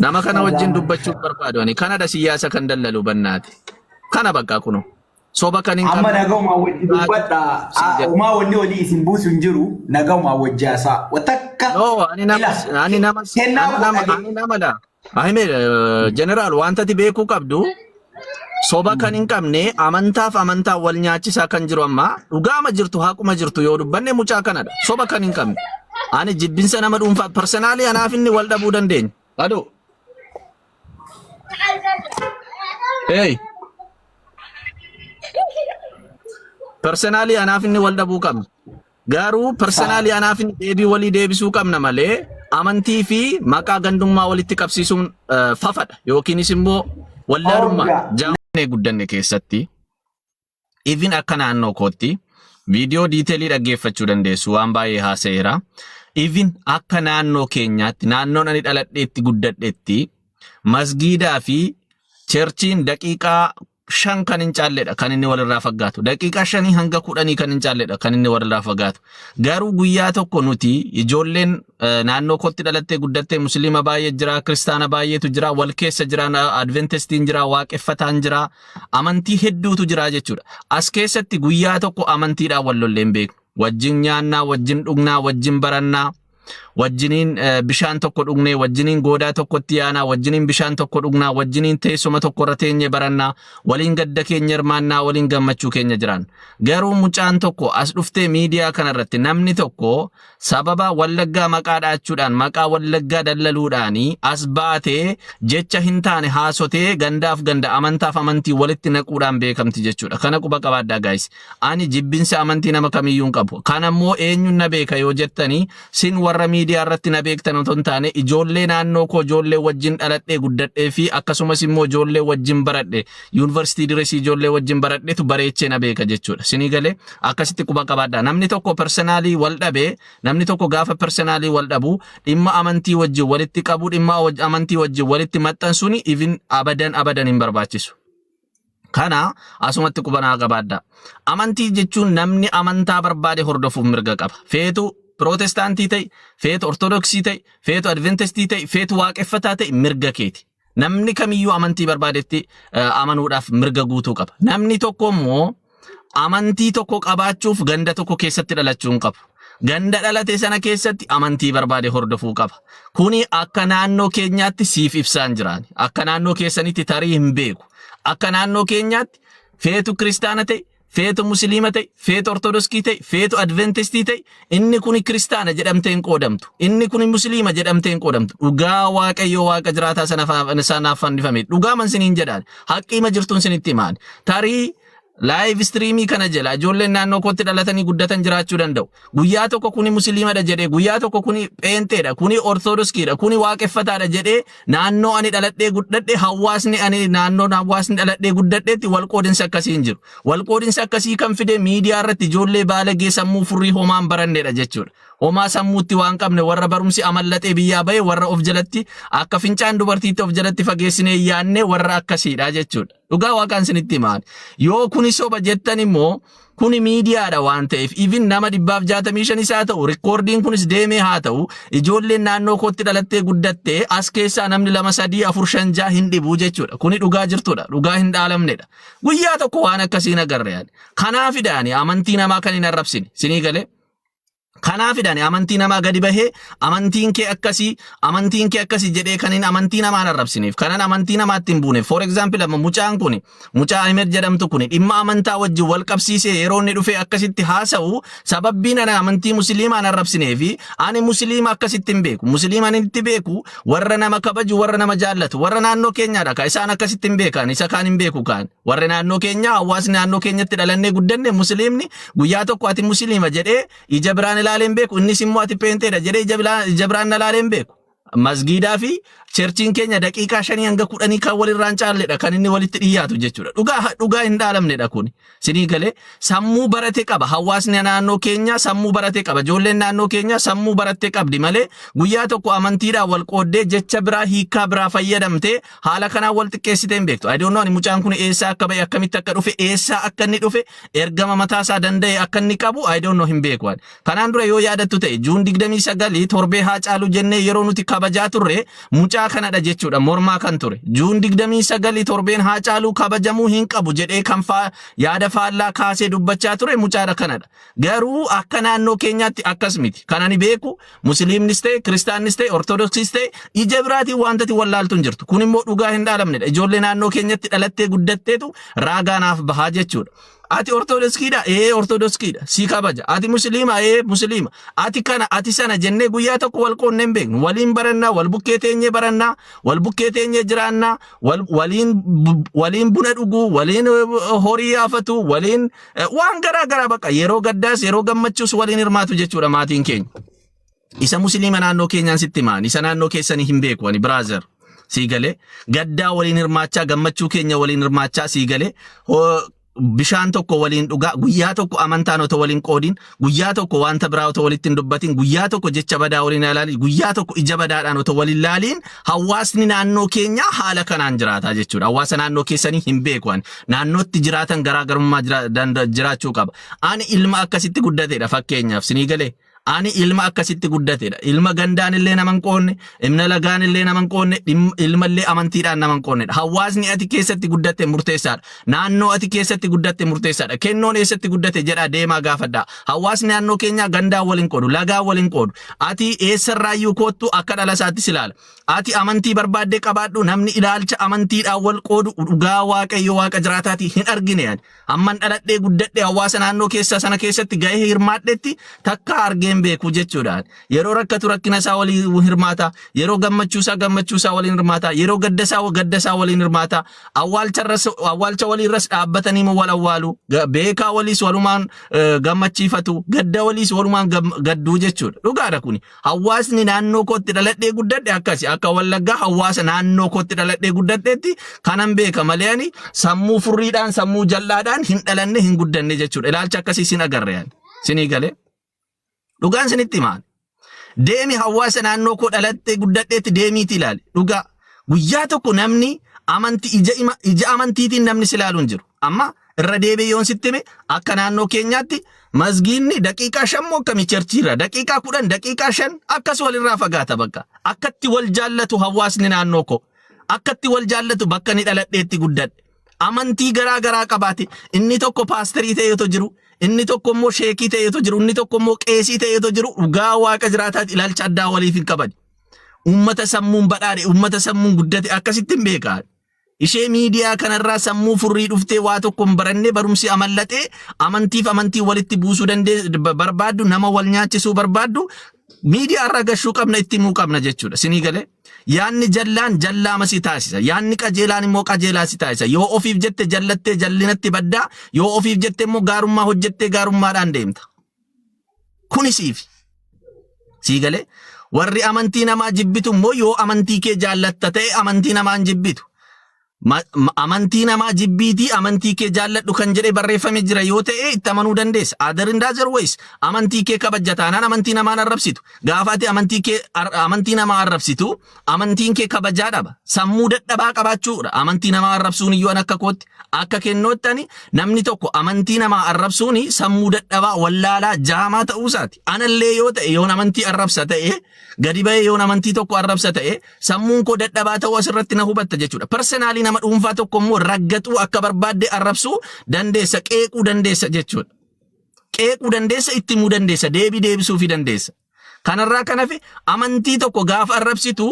Nama kana wajjin dubbachuuf barbaadu ani kanadha siyaasa kan dallalu bannaati. Kana bakka kuno. Soba kan hin qabne. Amma nagaumaa wajjin dubbadha. Umaa wanni walii isin buusu hin jiru nagaumaa wajjaasaa. Watakka. No, ani nama da. Ahime general wanta ti beeku qabdu. Soba kan hin qabne amantaa wal nyaachisaa kan jiru amma dhugaama jirtu haquma jirtu yoo dubbanne mucaa kanadha. Soba kan hin qabne. Ani jibbinsa nama dhuunfaa personally anaaf inni wal dhabuu dandeenya. Ado. Hey. Personally anaaf inni wal dhabuu qabna. Garuu personally anaaf inni deebii walii deebisuu qabna malee amantii fi maqaa gandummaa walitti qabsiisuun fafadha yookiinis immoo wallaalummaa jaamne guddanne keessatti even akka naannoo kootti viidiyoo diiteelii dhaggeeffachuu dandeessu waan baay'ee haasa'eera. Even akka naannoo keenyaatti naannoon ani dhaladheetti guddadheetti masgiidaa fi cherchiin daqiiqaa 5 kan hin caalledha kan inni walirraa fagaatu. Daqiiqaa 5 hanga 10 kan hin caalledha kan inni walirraa fagaatu. Garuu guyyaa tokko nuti ijoolleen naannoo kootti dhalattee guddattee musliima baay'ee jira, kiristaana baay'eetu jira, wal keessa jira, adventistiin jira, waaqeffataan jira, amantii hedduutu jira jechuudha. As keessatti guyyaa tokko amantiidhaan wal lolleen beeku. Wajjin nyaannaa, wajjin dhugnaa, wajjin barannaa, wajjiniin bishaan tokko dhugnee, wajjiniin goodaa tokkotti yaanaa, wajjiniin bishaan tokko dhugnaa, wajjiniin teessuma tokko irra teenyee barannaa, waliin gadda keenya hirmaannaa, waliin gammachuu keenya jiran. Garuu mucaan tokko as dhuftee miidiyaa kanarratti namni tokko sababa Wallaggaa maqaa dhaachuudhaan, maqaa Wallaggaa dallaluudhaanii as baatee jecha hin taane haasotee gandaaf ganda amantaaf amantii walitti naquudhaan beekamti jechuudha. Kana quba qabaadhaa guys. Ani jibbinsa amantii nama kamiyyuu hin qabu. Kanammoo eenyuun na beeka yoo jettanii sin warra miidiyaa irratti na beektan otoo hin taane ijoollee naannoo koo ijoollee wajjin dhaladhee guddadhee fi akkasumas immoo ijoollee wajjin baradhe yuunivarsiitii diresii ijoollee wajjin baradheetu bareechee na beeka jechuudha. Sinii galee akkasitti quba qabaadha. Namni tokko personaalii wal dhabee namni tokko gaafa personaalii wal dhabu dhimma amantii wajjin walitti qabu dhimma amantii wajjin walitti maxxansuun even abadan hin barbaachisu. Kana asumatti qubanaa qabaadha. Amantii jechuun namni amantaa barbaade hordofuuf mirga qaba. Feetu Protestaantii ta'e, feetu Ortodoksii ta'e, feetu Adventistii ta'e, feetu waaqeffataa ta'e mirga keeti. Namni kamiyyuu amantii barbaadetti amanuudhaaf mirga guutuu qaba. Namni tokko immoo amantii tokko qabaachuuf ganda tokko keessatti dhalachuu hin qabu. Ganda dhalate sana keessatti amantii barbaade hordofuu qaba. Kuni akka naannoo keenyaatti siif ibsaan jiraan. Akka naannoo keessanitti tarii hin beeku. Akka naannoo keenyaatti feetu kiristaana ta'e, feetu musliima ta'e, feetu ortodoksii ta'e, feetu adventistii ta'e, inni kuni kiristaana jedhamtee hin qoodamtu. Inni kuni musliima jedhamtee hin qoodamtu. Dhugaa waaqayyoo waaqa jiraataa sanaaf fannifame. Dhugaa man siniin jedhaan. Haqqiima jirtuun sinitti himaan. Tarii live streamii kana jala ijoolleen naannoo kootti dhalatanii guddatan jiraachuu danda'u. Guyyaa tokko kuni musliimadha jedhee, guyyaa tokko kuni pheenteedha, kuni ortodoksiidha, kuni waaqeffataadha jedhee naannoo ani dhaladhee guddadhe hawaasni dhaladhee guddadheetti walqoodinsa akkasii hin jiru. Walqoodinsa akkasii kan fide miidiyaa irratti ijoollee baalagee sammuu furrii homaan baranneedha jechuudha. Homaa sammuutti waan qabne warra barumsi amallatee biyyaa bahe warra of jalatti akka fincaan dubartiitti of jalatti fageessinee yaanne warra akkasiidha jechuudha. Dhugaa waaqaan sinitti himaan. Yoo kuni soba jettan immoo kuni miidiyaadha waan ta'eef even nama 165 isaa ta'u rikoordiin kunis deemee haa ta'u ijoolleen naannoo kootti dhalattee guddattee as keessaa namni 2 3 4 5 6 hin dhibuu jechuudha. Kuni dhugaa jirtudha. Dhugaa hin dhaalamnedha. Guyyaa tokko waan akkasiin agarre yaani. Kanaafidhaani amantii namaa kan hin arrabsine. Sinii galee Kanaafidhaan amantii namaa gadi bahee amantiin kee akkasii jedhee kan hin amantii namaa arrabsineef kanan amantii namaatti hin buuneef. For example amma mucaan kun mucaa Ahmed jedhamtu kun dhimma amantaa wajjin wal qabsiisee yeroo inni dhufee akkasitti haasa'u sababbiin ana amantii musliimaan arrabsineefi ani musliima akkasitti hin beeku. Musliimaan itti beeku warra nama kabaju warra nama jaallatu warra naannoo keenyaadha ka isaan akkasitti hin beekan isa kaan hin beeku kaan warra naannoo keenyaa hawaasni naannoo keenyatti dhalannee guddanne musliimni guyyaa tokko ati musliima jedhee ija biraan ilaaleen beeku inni simmoo ati peenteedha jedhee ija biraan ilaaleen beeku. Masgiidaa fi cherchiin keenya daqiiqaa 5 hanga 10 kan walirraan caalledha kan inni walitti dhiyaatu jechuudha. Dhugaa hin dhaalamnedha kun. Sinii galee sammuu barate qaba hawaasni naannoo keenya sammuu barate qaba ijoolleen naannoo keenya sammuu barate qabdi malee guyyaa tokko amantiidhaan wal qooddee jecha biraa hiikaa biraa fayyadamtee haala kanaan wal xiqqeessitee hin beektu. I don't know ani mucaan kun eessaa akka ba'e akkamitti akka dhufe eessaa akka inni dhufe ergama mataasaa danda'e akka inni qabu I don't know hin beeku. Kanaan dura yoo yaadattu ta'e Juun 29 torbee haa caalu jennee yeroo nuti kabajaa turre mucaa kanadha jechuudha mormaa kan ture. Juun 29 torbeen haa caalu kabajamuu hin qabu jedhee kan yaada faallaa kaasee dubbachaa ture mucaadha kanadha. Garuu akka naannoo keenyaatti akkas miti. Kan ani beeku musliimnis ta'e kiristaannis ta'e ortodoksis ta'e ija biraatiin wantati wallaaltu hin jirtu. Kun immoo dhugaa hin dhaalamnedha. Ijoollee naannoo keenyatti dhalattee guddatteetu raagaanaaf bahaa jechuudha. Ati ortodoksiidha ortodoksiidha si kabaja ati musliima musliima ati kana ati sana jennee guyyaa tokko wal qoonnee hin beeknu waliin barannaa wal bukkee teenyee barannaa wal bukkee teenyee jiraannaa waliin buna dhuguu waliin horii yaafatu waliin waan garaa baqa yeroo gaddaas yeroo gammachuus waliin hirmaatu jechuudha maatiin keenya. Isa musliima naannoo keenyaan sitti maan isa naannoo keessanii hin beeku ani brother sii galee gaddaa waliin hirmaachaa gammachuu keenya waliin hirmaachaa sii galee bishaan tokko waliin dhugaa guyyaa tokko amantaan otoo waliin qoodin guyyaa tokko wanta biraa otoo walitti hin dubbatin guyyaa tokko jecha badaa waliin ilaalin guyyaa tokko ija badaadhaan otoo waliin ilaalin hawaasni naannoo keenyaa haala kanaan jiraata jechuudha. Hawaasa naannoo keessanii hin beekan naannootti jiraatan garaagarummaa jiraachuu qaba. Ani ilma akkasitti guddateedha fakkeenyaaf sinii galee. Ani ilma akkasitti guddateedha. Ilma gandaan illee naman qoonne, ilma lagaan illee naman qoonne, ilma illee amantiidhaan naman qoonnedha. Hawaasni ati keessatti guddatte murteessaadha. Naannoo ati keessatti guddatte murteessaadha. Kennoon eessatti guddate jedhaa deemaa gaafadhaa. Hawaasni naannoo keenyaa gandaan waliin qoodu, lagaan waliin qoodu. Ati eessarraayyuu koottu akka dhala isaattis ilaala. Ati amantii barbaaddee qabaadhu namni ilaalcha amantiidhaan wal qoodu dhugaa waaqayyo waaqa jiraataatii hin argine yaani. Amman dhaladhee guddadhee hawaasa naannoo keessa sana keessatti gahee hirmaadhetti takka argee argeen beeku jechuudhaan yeroo rakkatu rakkina isaa waliin hirmaata yeroo gammachuu isaa waliin hirmaata yeroo gadda isaa waliin hirmaata awwaalcha waliirras dhaabbatanii wal awwaalu beekaa waliis walumaan gammachiifatu gadda waliis walumaan gadduu jechuudha dhugaadha kuni hawaasni naannoo kootti dhaladhee guddadhe akkasi akka Wallaggaa hawaasa naannoo kootti dhaladhee guddadheetti kanan beeka malee ani sammuu furriidhaan sammuu jallaadhaan hin dhalanne hin guddanne jechuudha ilaalcha akkasii sin agarre yani sinii galee dhugaan sinitti himaan deemi hawaasa naannoo koo dhalattee guddadheetti deemiiti ilaali dhugaa guyyaa tokko namni amantii ija amantiitiin namni silaaluun jiru amma irra deebi'ee yoon sitti hime akka naannoo keenyaatti masgiinni daqiiqaa 5 moo akkamii cherchiirra daqiiqaa 10 daqiiqaa 5 akkas walirraa fagaata bakka akkatti wal jaallatu hawaasni naannoo koo akkatti wal jaallatu bakka ni dhaladheetti guddadhe amantii garaa qabaate inni tokko paasterii ta'eetu jiru inni tokko immoo sheekii ta'eetu jiru inni tokko immoo qeesii ta'eetu jiru dhugaa waaqa jiraataatti ilaalcha addaa waliif hin qaban ummata sammuun badhaadhe ummata sammuun guddate akkasitti hin beekaa ishee miidiyaa kanarraa sammuu furrii dhuftee waa tokko hin barannee barumsi amallatee amantii walitti buusuu barbaaddu nama wal nyaachisuu barbaaddu miidiyaa irraa gashuu qabna itti himuu qabna jechuudha sinii galee yaanni jallaan jallaama si taasisa yaanni qajeelaan immoo qajeelaa si taasisa yoo ofiif jette jallattee jallinatti baddaa yoo ofiif jette immoo gaarummaa hojjettee gaarummaadhaan deemta kuni sii galee warri amantii namaa jibbitu immoo yoo amantii kee jaallatta ta'e amantii namaa hin jibbitu amantii namaa jibbiitii amantii kee jaalladhu kan jedhee barreeffame jira yoo ta'e itti amanuu dandeessa otherwise amantii kee kabajataanaan amantii namaa arrabsitu gaafaati amantii namaa arrabsitu amantiin kee kabajaa dhaba sammuu dadhabaa qabaachuudha amantii namaa arrabsuun iyyuu akka kootti akka kennoottani namni tokko amantii namaa arrabsuun sammuu dadhabaa wallaalaa jaamaa ta'uusaati anallee yoo ta'e yoon amantii arrabsa ta'e gadi ba'ee yoon amantii tokko arrabsa ta'e sammuun koo dadhabaa ta'uu asirratti na hubatta jechuudha personally nama dhuunfaa tokko immoo raggaxuu akka barbaadde arrabsuu dandeessa qeequu dandeessa jechuudha qeequu dandeessa itti himuu dandeessa deebisuu fi dandeessa kanarraa kanafi amantii tokko gaafa arrabsitu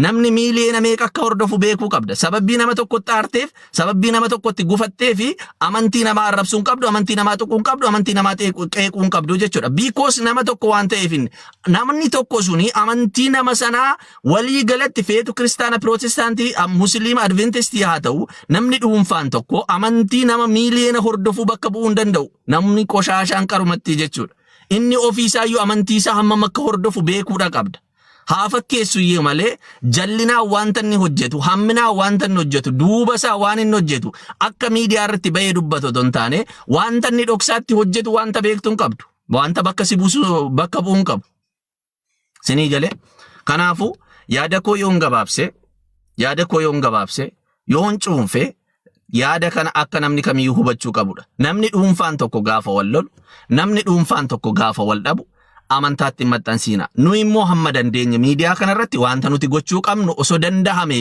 namni miiliyoona meeqa akka hordofu beekuu qabda sababbii nama tokkotti aarteef sababbii nama tokkotti gufattee fi amantii namaa arrabsuun qabdu amantii namaa tuquun qabdu amantii namaa qeequun qabdu jechuudha because nama tokko waan ta'eef namni tokko suni amantii nama sanaa walii galatti feetu kiristaana pirootestaantii musliima adventistii haa ta'u namni dhuunfaan tokko amantii nama miiliyoona hordofuu bakka bu'uu hin danda'u namni qoshaashaan qarumatti jechuudha inni ofiisaayyuu amantii isaa hammam akka hordofu beekuudha qabda haa fakkeessu iyyee malee jallinaa wanta inni hojjetu hamminaa wanta inni hojjetu duuba isaa waan inni hojjetu akka miidiyaa irratti bahee dubbatu otoo hin taane wanta inni dhoksaatti hojjetu wanta beektu hin qabdu wanta bakka si buusu bakka bu'uu hin qabu sinii galee kanaafuu yaada koo yoon gabaabse yoon cuunfe yaada kana akka namni kamiyyuu hubachuu qabudha namni dhuunfaan tokko gaafa wal lolu namni dhuunfaan tokko gaafa wal dhabu amantaatti maxxansiina nu immoo hamma dandeenye miidiyaa kanarratti wanta nuti gochuu qabnu osoo dandahame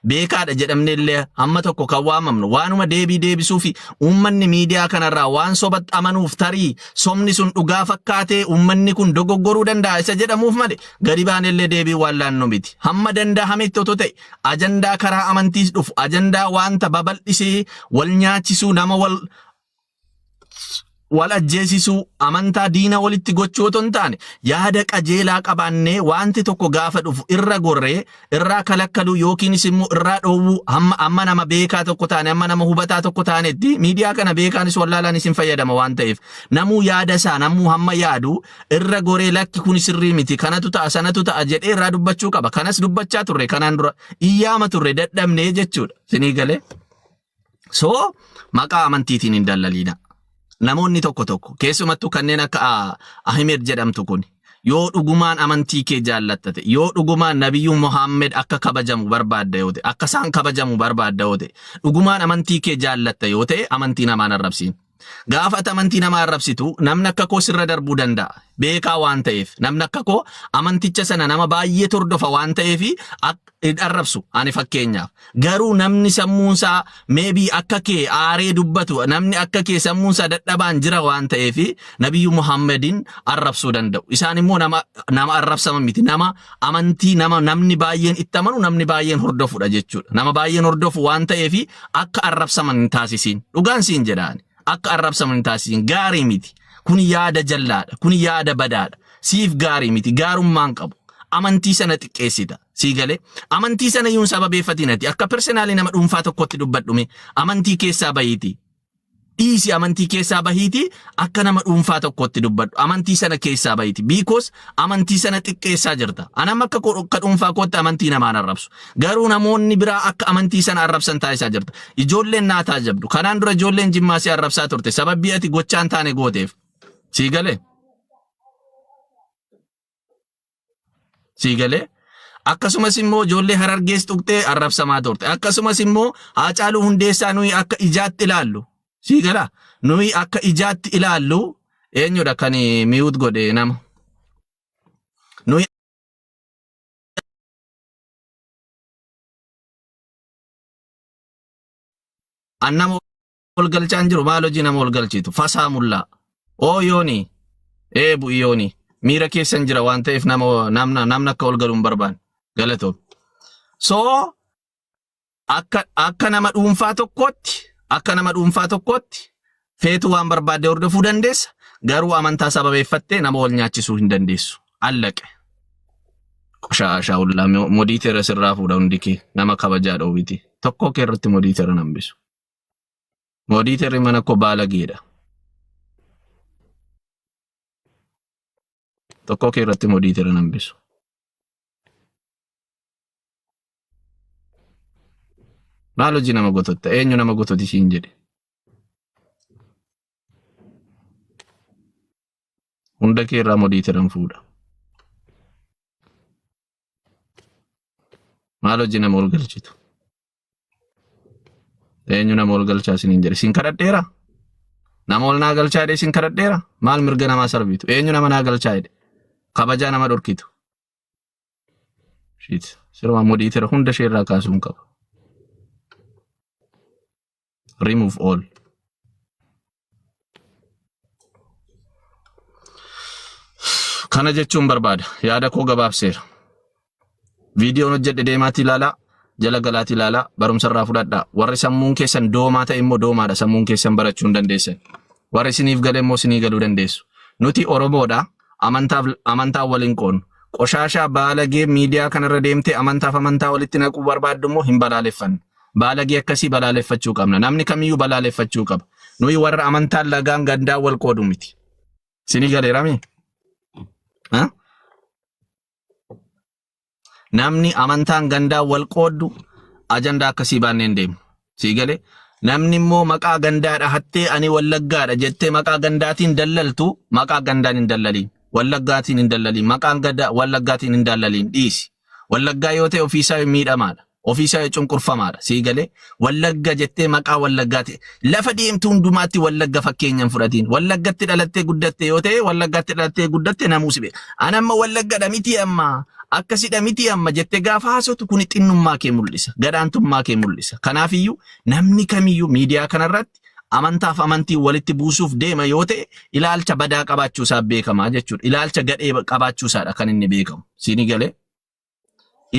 beekaadha jedhamnellee hamma tokko kan waamamnu waanuma deebisuu fi uummanni miidiyaa kanarraa waan sobatti amanuuf tarii somni sun dhugaa fakkaatee uummanni kun dogoggoruu danda'a isa jedhamuuf malee gadi baanellee deebii waan laannu miti hamma dandahametti otoo ta'e ajandaa karaa amantiis dhufu ajandaa wanta babal'isee wal nyaachisuu nama wal ajjeesisuu amantaa diina walitti gochuu otoo hin taane yaada qajeelaa qabaannee wanti tokko gaafa dhufu irra gorree irraa kalakkaluu yookiinis immoo irraa dhoowwuu amma nama beekaa tokko taane amma nama hubataa tokko taanetti miidiyaa kana beekaanis wallaalaanis hin fayyadama waan ta'eef namuu yaada isaa namuu hamma yaadu irra goree lakki kun sirrii miti kanatu ta'a sanatu ta'a jedhee irraa dubbachuu qaba kanas dubbachaa turre kanaan dura iyyaama turre dadhabnee jechuudha sinii galee soo maqaa amantiitiin hin dallaliina namoonni tokko keessumattuu kanneen akka Ahmed jedhamtu kun yoo dhugumaan amantii kee jaallatte yoo dhugumaan Nabiyyuu Muhammad akka kabajamu barbaadda yoo ta'e akka isaan kabajamu barbaadda yoo ta'e dhugumaan amantii kee jaallatte yoo ta'e amantii namaan arrabsiin gaafa amantii namaa arrabsitu namni akka koo sirra darbuu danda'a beekaa waan ta'eef namni akka koo amanticha sana nama baay'ee tordofa waan ta'eef arrabsu ani fakkeenyaaf garuu namni sammuunsaa maybe akka kee aaree dubbatu namni akka kee sammuunsaa dadhabaan jira waan ta'eef Nabiyyuu Muhammadin arrabsuu danda'u isaan immoo nama arrabsaman miti nama amantii namni baay'een itti amanu namni baay'een hordofudha jechuudha nama baay'een hordofu waan ta'eef akka arrabsaman hin taasisiin dhugaan siin jedhaan akka arrabsaman hin taasisiin gaarii miti kun yaada jallaadha kun yaada badaadha siif gaarii miti gaarummaan qabu amantii sana xiqqeessita sii galee amantii sana yuun sababeeffatinati akka personaali nama dhuunfaa tokkotti dubbadhume amantii keessaa bahiiti dhiisi amantii keessaa bahiiti akka nama dhuunfaa tokkotti dubbadhu amantii sana keessaa bahiiti because amantii sana xiqqeessaa jirta anam akka dhuunfaa kootti amantii namaan arrabsu garuu namoonni biraa akka amantii sana arrabsan taasisaa jirta ijoolleen naataa jabdu kanaan dura ijoolleen jimmaasii arrabsaa turte sababii ati gochaan taane gooteef sii galee Sigale akkasumas immoo ijoollee Harargees tuqxee arrabsamaa turte akkasumas immoo Haacaaluu Hundeessaa nuyi akka ijaatti ilaallu sigala nuyi akka ijaatti ilaallu eenyudha kan miyuut godhe nama nuyi annama ol galchaan jiru maal hojii nama ol galchitu fasaa mullaa oo yooni eebu yooni Mira keessan jira waan ta'eef namna akka ol galuun barbaan galatoo. So akka nama dhuunfaa tokkotti feetu waan barbaade hordofuu dandeessa garuu amantaa sababeeffattee nama ol nyaachisuu hin dandeessu. Allaqe. Qoshaashaa ullaa modiitera sirraa fuudha hundi kee nama kabajaa dhoowwiti. Tokkoo kee irratti modiitera nambisu. Modiiterri mana koo baalageedha. Tokko kee irratti modiitera nambisu. Maal hojii nama gototta? Eenyu nama gototi siin jedhe? Hunda kee irraa modiiteran fuudha. Maal hojii nama ol galchitu? Eenyu nama ol galchaa siin jedhe? Siin kadhadheera? Nama ol naa galchaa jedhe siin kadhadheera? Maal mirga namaa sarbitu? Eenyu nama naa galchaa jedhe? Kabaja nama dorkitu. Shit. Sirma modiitera hunda sheerraa kaasuun qaba. Remove all. Kana jechuun barbaada. Yaada koo gabaabseera. Viidiyoon hojjedhe deemaati ilaalaa. Jala galaati ilaalaa. Barumsarraa fudhadhaa. Warri sammuun keessan doomaa ta'e immoo doomaadha. Sammuun keessan barachuu hin dandeessan. Warri isiniif gale immoo isinii galuu dandeessu. Nuti Oromoodha. Amantaa waliin qoonu qoshaashaa baalagee miidiyaa kanarra deemtee amantaa walitti naquu barbaaddu immoo hin balaaleffanne baalagee akkasii balaaleffachuu qabna namni kamiyyuu balaaleffachuu qaba nuyi warra amantaan lagaan gandaa wal qoodu miti sinii galeerame namni amantaan gandaa wal qoodu ajandaa akkasii baanneen deemu sii galee namni immoo maqaa gandaadha hattee ani wallaggaadha jettee maqaa gandaatiin dallaltu maqaa gandaan hin dallaliin wallaggaatiin hin dallaliin maqaan gadaa wallaggaatiin hin dallaliin dhiisi wallaggaa yoo ta'e ofiisaa miidhamaadha ofiisaa cunqurfamaadha sii galee wallagga jettee maqaa wallaggaati lafa deemtu hundumaatti wallagga fakkeenyaan fudhatiin wallaggatti dhalattee guddatte yoo ta'e wallaggatti dhalattee guddatte namuusi be anamma wallaggadha miti amma akkasidha miti amma jette gaafa haasotu kun xinnummaa kee mul'isa gadaantummaa kee mul'isa kanaafiyyuu namni kamiyyuu miidiyaa kanarratti amantaaf amantii walitti buusuuf deema yoo ta'e ilaalcha badaa qabaachuusaa beekamaa jechuudha ilaalcha gadhee qabaachuusaadha kan inni beekamu siinii galee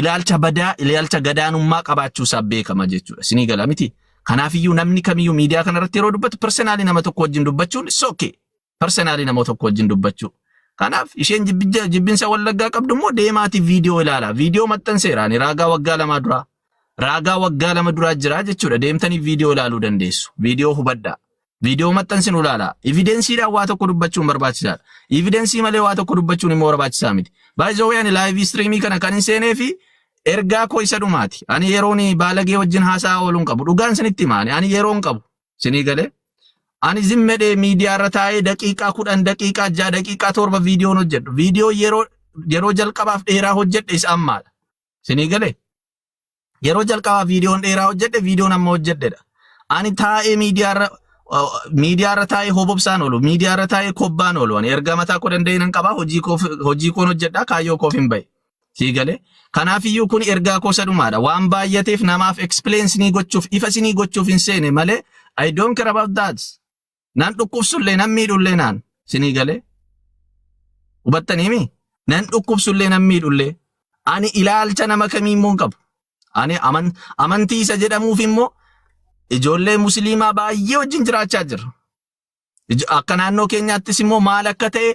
ilaalcha badaa ilaalcha gadaanummaa qabaachuusaa beekama jechuudha siinii gala miti kanaafiyyuu namni kamiyyuu miidiyaa kanarratti yeroo dubbatu personaali nama tokko wajjin dubbachuun sookee personaali nama tokko wajjin dubbachuu kanaaf isheen jibbinsa wallaggaa qabdu immoo deemaati viidiyoo ilaala viidiyoo maxxanseeraani raagaa waggaa lama duraa jira jechuudha deemtanii viidiyoo ilaaluu dandeessu viidiyoo hubadhaa viidiyoo maxxansinu ilaala evidensiidhaan waa tokko dubbachuun barbaachisaadha evidensii malee waa tokko dubbachuun immoo barbaachisaa miti baay'ee ani live streamii kana kan hin seenee fi ergaa koo isa dhumaati ani yeroon baalagee wajjin haasaa ooluun qabu dhugaan sinitti himaani ani yeroon qabu sinii galee ani zimmedhee miidiyaa irra taa'ee daqiiqaa 10 daqiiqaa 6 daqiiqaa 7 viidiyoon hojjedhu viidiyoo yeroo jalqabaaf dheeraa hojjedhe isa ammaadha sinii galee yeroo jalqabaa viidiyoon dheeraa hojjedhe viidiyoon amma hojjedhedha ani taa'ee miidiyaa irra taa'ee hobobsaan oolu miidiyaa irra taa'ee kobbaan oolu ani erga mataa koo danda'e nan qabaa hojii koon hojjedhaa kaayyoo koof hin bahe sii galee kanaafiyyuu kun ergaa koo sadhumaadha waan baay'ateef namaaf explain sinii gochuuf ifa sinii gochuuf hin seene malee I don't care about that nan dhukkubsullee nan miidhullee naan sinii galee hubattaniimi nan dhukkubsullee nan miidhullee ani ilaalcha nama kamiimmoo hin qabu ani amantii isa jedhamuuf immoo ijoollee musliimaa baay'ee wajjin jiraachaa jirra Akka naannoo keenyaattis immoo maal akka ta'e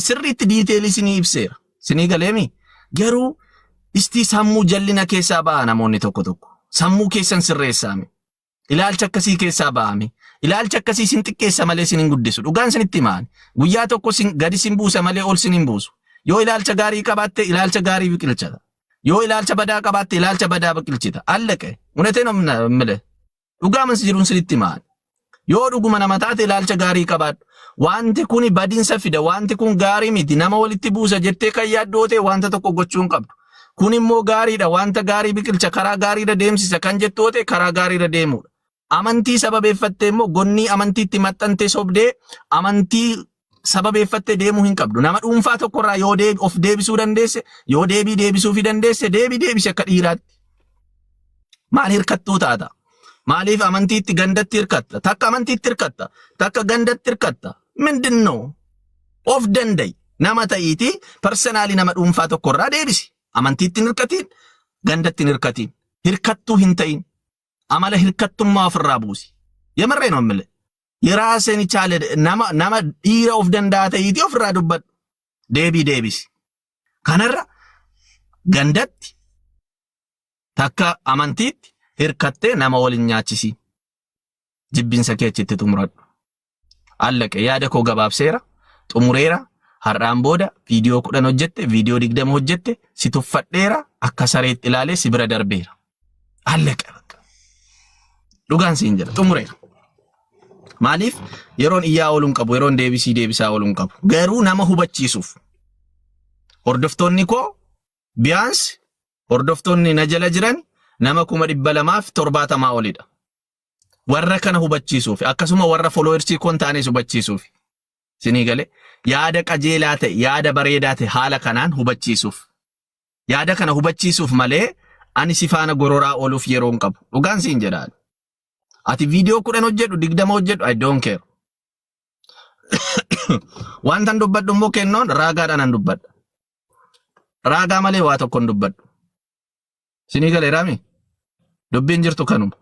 sirriitti diiteelii sinii ibseera. Sinii galeemi. Garuu istii sammuu jallina keessaa ba'a namoonni tokko tokko. Sammuu keessan sirreessaame. Ilaalcha akkasii keessaa ba'ame. Ilaalcha akkasii sin xiqqeessa malee sin hin guddisu. Dhugaan sinitti himaan. Guyyaa tokko gadi sin buusa malee ol sin hin buusu. Yoo ilaalcha gaarii qabaatte ilaalcha gaarii biqilchata. Yoo ilaalcha badaa qabaatte ilaalcha badaa biqilchita. Allaqe. Unateen mile. Dhugaa mansi jiruun sinitti himaan. Yoo dhuguma nama taate ilaalcha gaarii qabaadhu. Wanti kuni badinsa fida. Wanti kun gaarii miti. Nama walitti buusa jettee kan yaaddoote wanta tokko gochuu hin qabdu. Kun immoo gaariidha. Wanta gaarii biqilcha karaa gaariirra deemsisa kan jettoote karaa gaariirra deemudha. Amantii sababeeffattee immoo gonnii amantiitti maxxantee sobdee amantii sababeeffattee deemuu hin qabdu. Nama dhuunfaa tokkorraa yoo of deebisuu dandeesse, yoo deebisuu fi dandeesse deebisi akka dhiiraatti. Maal hirkattuu taata? Maaliif amantiitti gandatti hirkatta? Takka amantiitti hirkatta. Takka gandatti hirkatta. Mindinno of dandayi. Nama ta'iiti personaalii nama dhuunfaa tokkorraa deebisi. Amantiitti hin hirkatiin, gandatti hin hirkatiin. Hirkattuu hin ta'in. Amala hirkattummaa ofirraa buusi. Yamarreen oomile. Yeraaseen chaale nama dhiira of danda'a ta'iiti ofirraa dubbadhu. Deebisi. Kanarra gandatti takka amantiitti hirkattee nama waliin nyaachisi. Jibbinsa keechitti xumuradhu. Allaqe yaada koo gabaabseera. Xumureera. Har'aan booda viidiyoo 10 hojjette, viidiyoo 20 hojjette, si tuffadheera akka sareetti ilaalee si bira darbeera. Allaqe. Dhugaan siin jira. Xumureera. Maaliif yeroon iyyaa ooluun qabu, yeroon deebisaa ooluun qabu. Garuu nama hubachiisuuf. Hordoftoonni koo biyaansi hordoftoonni na jala jiran nama 270 olidha. Warra kana hubachiisuuf akkasuma warra followersii koon taanes hubachiisuuf. Sinii galee yaada qajeelaa ta'e, yaada bareedaa ta'e haala kanaan hubachiisuuf. Yaada kana hubachiisuuf malee ani si faana gororaa ooluuf yeroon qabu. Dhugaan siin jedhaan. Ati viidiyoo 10 hojjedhu, 20 hojjedhu, I don't care. Wantan dubbadhu immoo kennoon raagaadhaan an dubbadha. Raagaa malee waa tokkoon dubbadhu. Sinii galee raami? Dubbiin jirtu kanuma.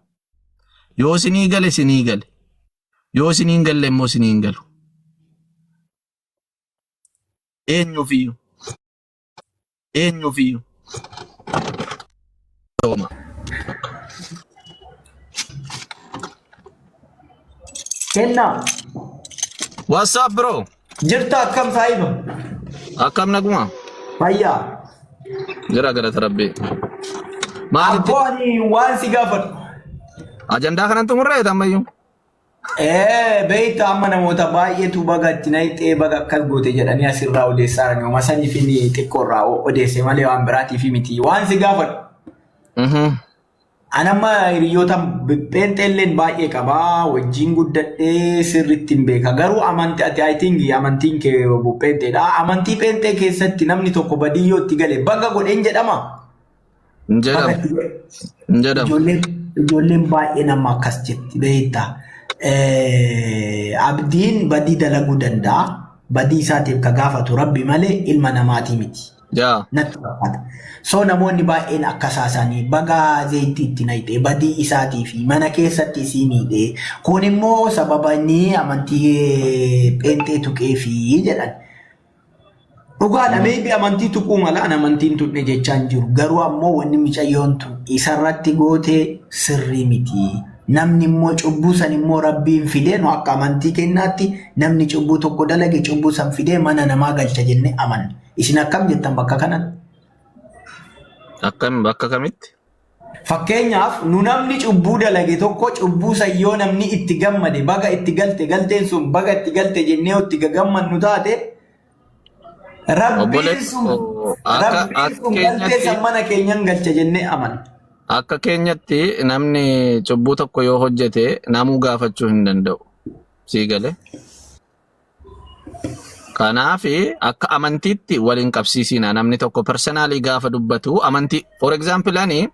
Yoo sinii gale sinii gale. Yoo sinii hin galle immoo sinii hin galu. Eenyuufiyyuu. Tooma. Kenna. What's up bro? Jirta akkam saahiba? Akkam naguma? Fayyaa. Jira tarabbii. Maalitti? Abbooni waan si gaafadhu. Ajandaa kanan xumurree tammayyuu. Beeyta amma namoota baay'eetu baga itti naqxee baga akkas goote jedhanii asirraa odeessaa jiran. Masanii fi xiqqoorraa odeesse malee waan biraatii fi miti. Waan si gaafadhu. Anamma hiriyoota pheenxeelleen baay'ee qabaa. Wajjin guddadhee sirriitti hin beeka. Garuu amantii ati amantiin kee pheenxeedha. Amantii pheenxee keessatti namni tokko badiyyoo itti gale baga godheen jedhama. Hin jedhamu. Ijoolleen baay'ee nama akkas jetti beektaa. Abdiin badii dalaguu danda'a. Badii isaatiif ka gaafatu rabbi malee ilma namaatii miti. Natti fakkaata. So namoonni baay'een akkasaasanii baga zayitii itti naqxee badii isaatii fi mana keessatti isii miidhee kun immoo sababa inni amantii pheenxee tuqee fi jedhan. Dhugaadha meebi amantii tuquu mala amantiin tuqne jechaa hin jiru. Garuu ammoo wanni mucayyoon isarratti gootee sirrii miti. Namni immoo cubbuu san immoo rabbiin fidee nu akka amantii kennaatti namni cubbuu tokko dalage cubbuu san fidee mana namaa galcha jennee amanna. Isin akkam jettan bakka kanan? Akkam bakka kamitti? Fakkeenyaaf nu namni cubbuu dalage tokko cubbuu san yoo namni itti gammade baga itti galte galteen sun baga itti galte jennee itti gammannu taate rabbiin sun galtee san mana keenyan galcha jennee amanna. Akka keenyatti namni cubbuu tokko yoo hojjete namuu gaafachuu hin danda'u. Sii galee? Kanaaf akka amantiitti waliin qabsiisina namni tokko personaalii gaafa dubbatu amantii for example ani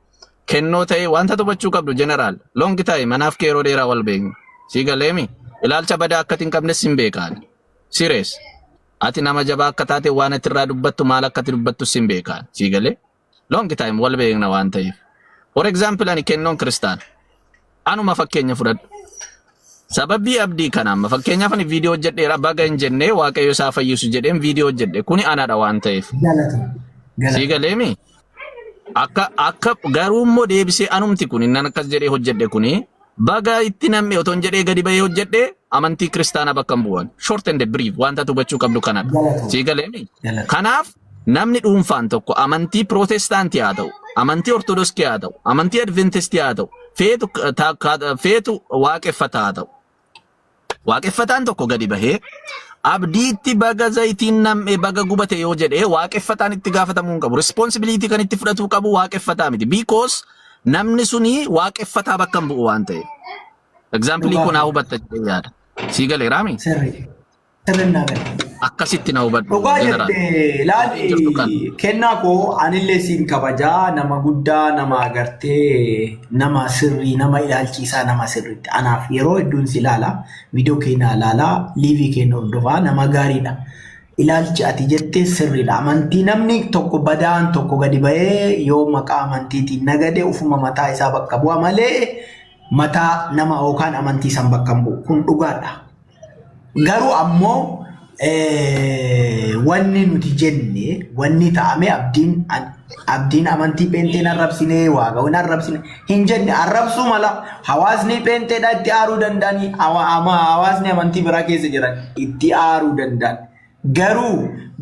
kennoo ta'e wanta dubbachuu qabdu general long time manaaf yeroo dheeraa wal beekna. Sii galeemi? Ilaalcha badaa akka hin qabnes hin beekaan. Serious. Ati nama jabaa akka taate waan ati irraa dubbattu maal akka ati dubbattu hin beekaan. Sii galee? Long time wal beekna waan ta'eef. For example ani kennoon kristaan. Anuma fakkeenya fudhadhu. Sababii abdii kana amma fakkeenyaaf ani viidiyoo hojjedheera baga hin jennee waaqayyo isaa fayyisu jedheen viidiyoo hojjedhe kuni anadha waan ta'eef. Sii galeemi akka garuu immoo deebisee anumti kun innan akkas jedhee hojjedhe kuni baga itti namni otoon jedhee gadi bahee hojjedhe amantii kiristaanaa bakka hin bu'an. Short and brief wanta hubachuu qabdu kanadha. Sii galeemi kanaaf namni dhuunfaan tokko amantii pirootestaantii haa ta'u amantii ortodoksii haa ta'u amantii adventistii haa ta'u feetu waaqeffataa haa ta'u. Waaqeffataan tokko gadi bahee abdiitti baga zayitiin nam'e baga gubate yoo jedhee waaqeffataan itti gaafatamuu hin qabu. Responsibility kan itti fudhatuu qabu waaqeffataa miti. Because namni suni waaqeffataa bakka hin bu'u waan ta'eef. Example kun haa hubatta jedhee yaada. Sii galee raami? Sirrinnaa gale. Akkasitti na hubadhu. Dhugaa jette laali kennaa koo anillee siin kabajaa nama guddaa nama agartee nama sirrii nama ilaalchiisaa nama sirriitti anaaf yeroo hedduun si ilaala viidiyoo keenya ilaalaa liivii keenya hordofaa nama gaariidha. Ilaalchi ati jettee sirriidha. Amantii namni tokko badaan tokko gadi bahee yoo maqaa amantiitiin nagade ufuma mataa isaa bakka bu'a malee mataa nama yookaan amantii san bakka hin bu'u kun dhugaadha. Garuu ammoo wanni nuti jenne wanni ta'ame abdiin amantii pheenteen arrabsine waaqayyoon arrabsine hin jenne arrabsuu mala hawaasni pheenteedha itti aaruu danda'anii hawaasni amantii biraa keessa jiran itti aaruu danda'an garuu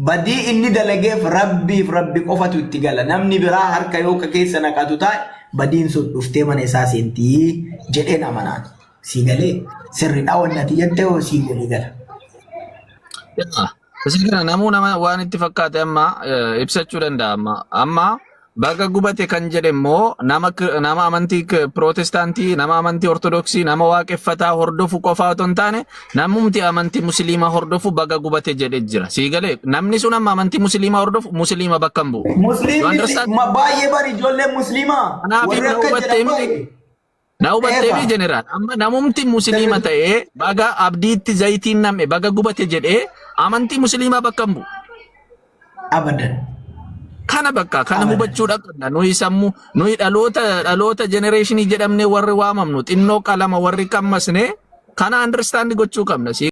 badii inni dalageef rabbi qofatu itti gala namni biraa harka yoo keessa naqatu taa'e badiin sun dhuftee mana isaa seentii jedheen amanaan sii galee sirriidha wanni ati jettee hoo sii galee gala. Asii kana namuu nama waan itti fakkaate amma ibsachuu danda'a amma baga gubate kan jedhe immoo nama amantii pirootestaantii nama amantii ortodoksii nama waaqeffataa hordofu qofaa otoo hin taane namumti amantii musliimaa hordofu baga gubate jedhe jira sii galee namni sun amma amantii musliimaa hordofu musliima bakka hin bu'u. Musliimni baay'ee bari ijoollee musliimaa warri akka jedhan na hubattee jeneraal amma namumti musliima ta'ee baga abdiitti zayitiin nam'e baga gubate jedhee amantii musliimaa bakka hin bu'u. Abadan. Kana bakka kana hubachuudha qabna nuyi sammuu nuyi dhaloota generation jedhamne warri waamamnu xinnoo qalama warri qammasne kana understand gochuu qabna.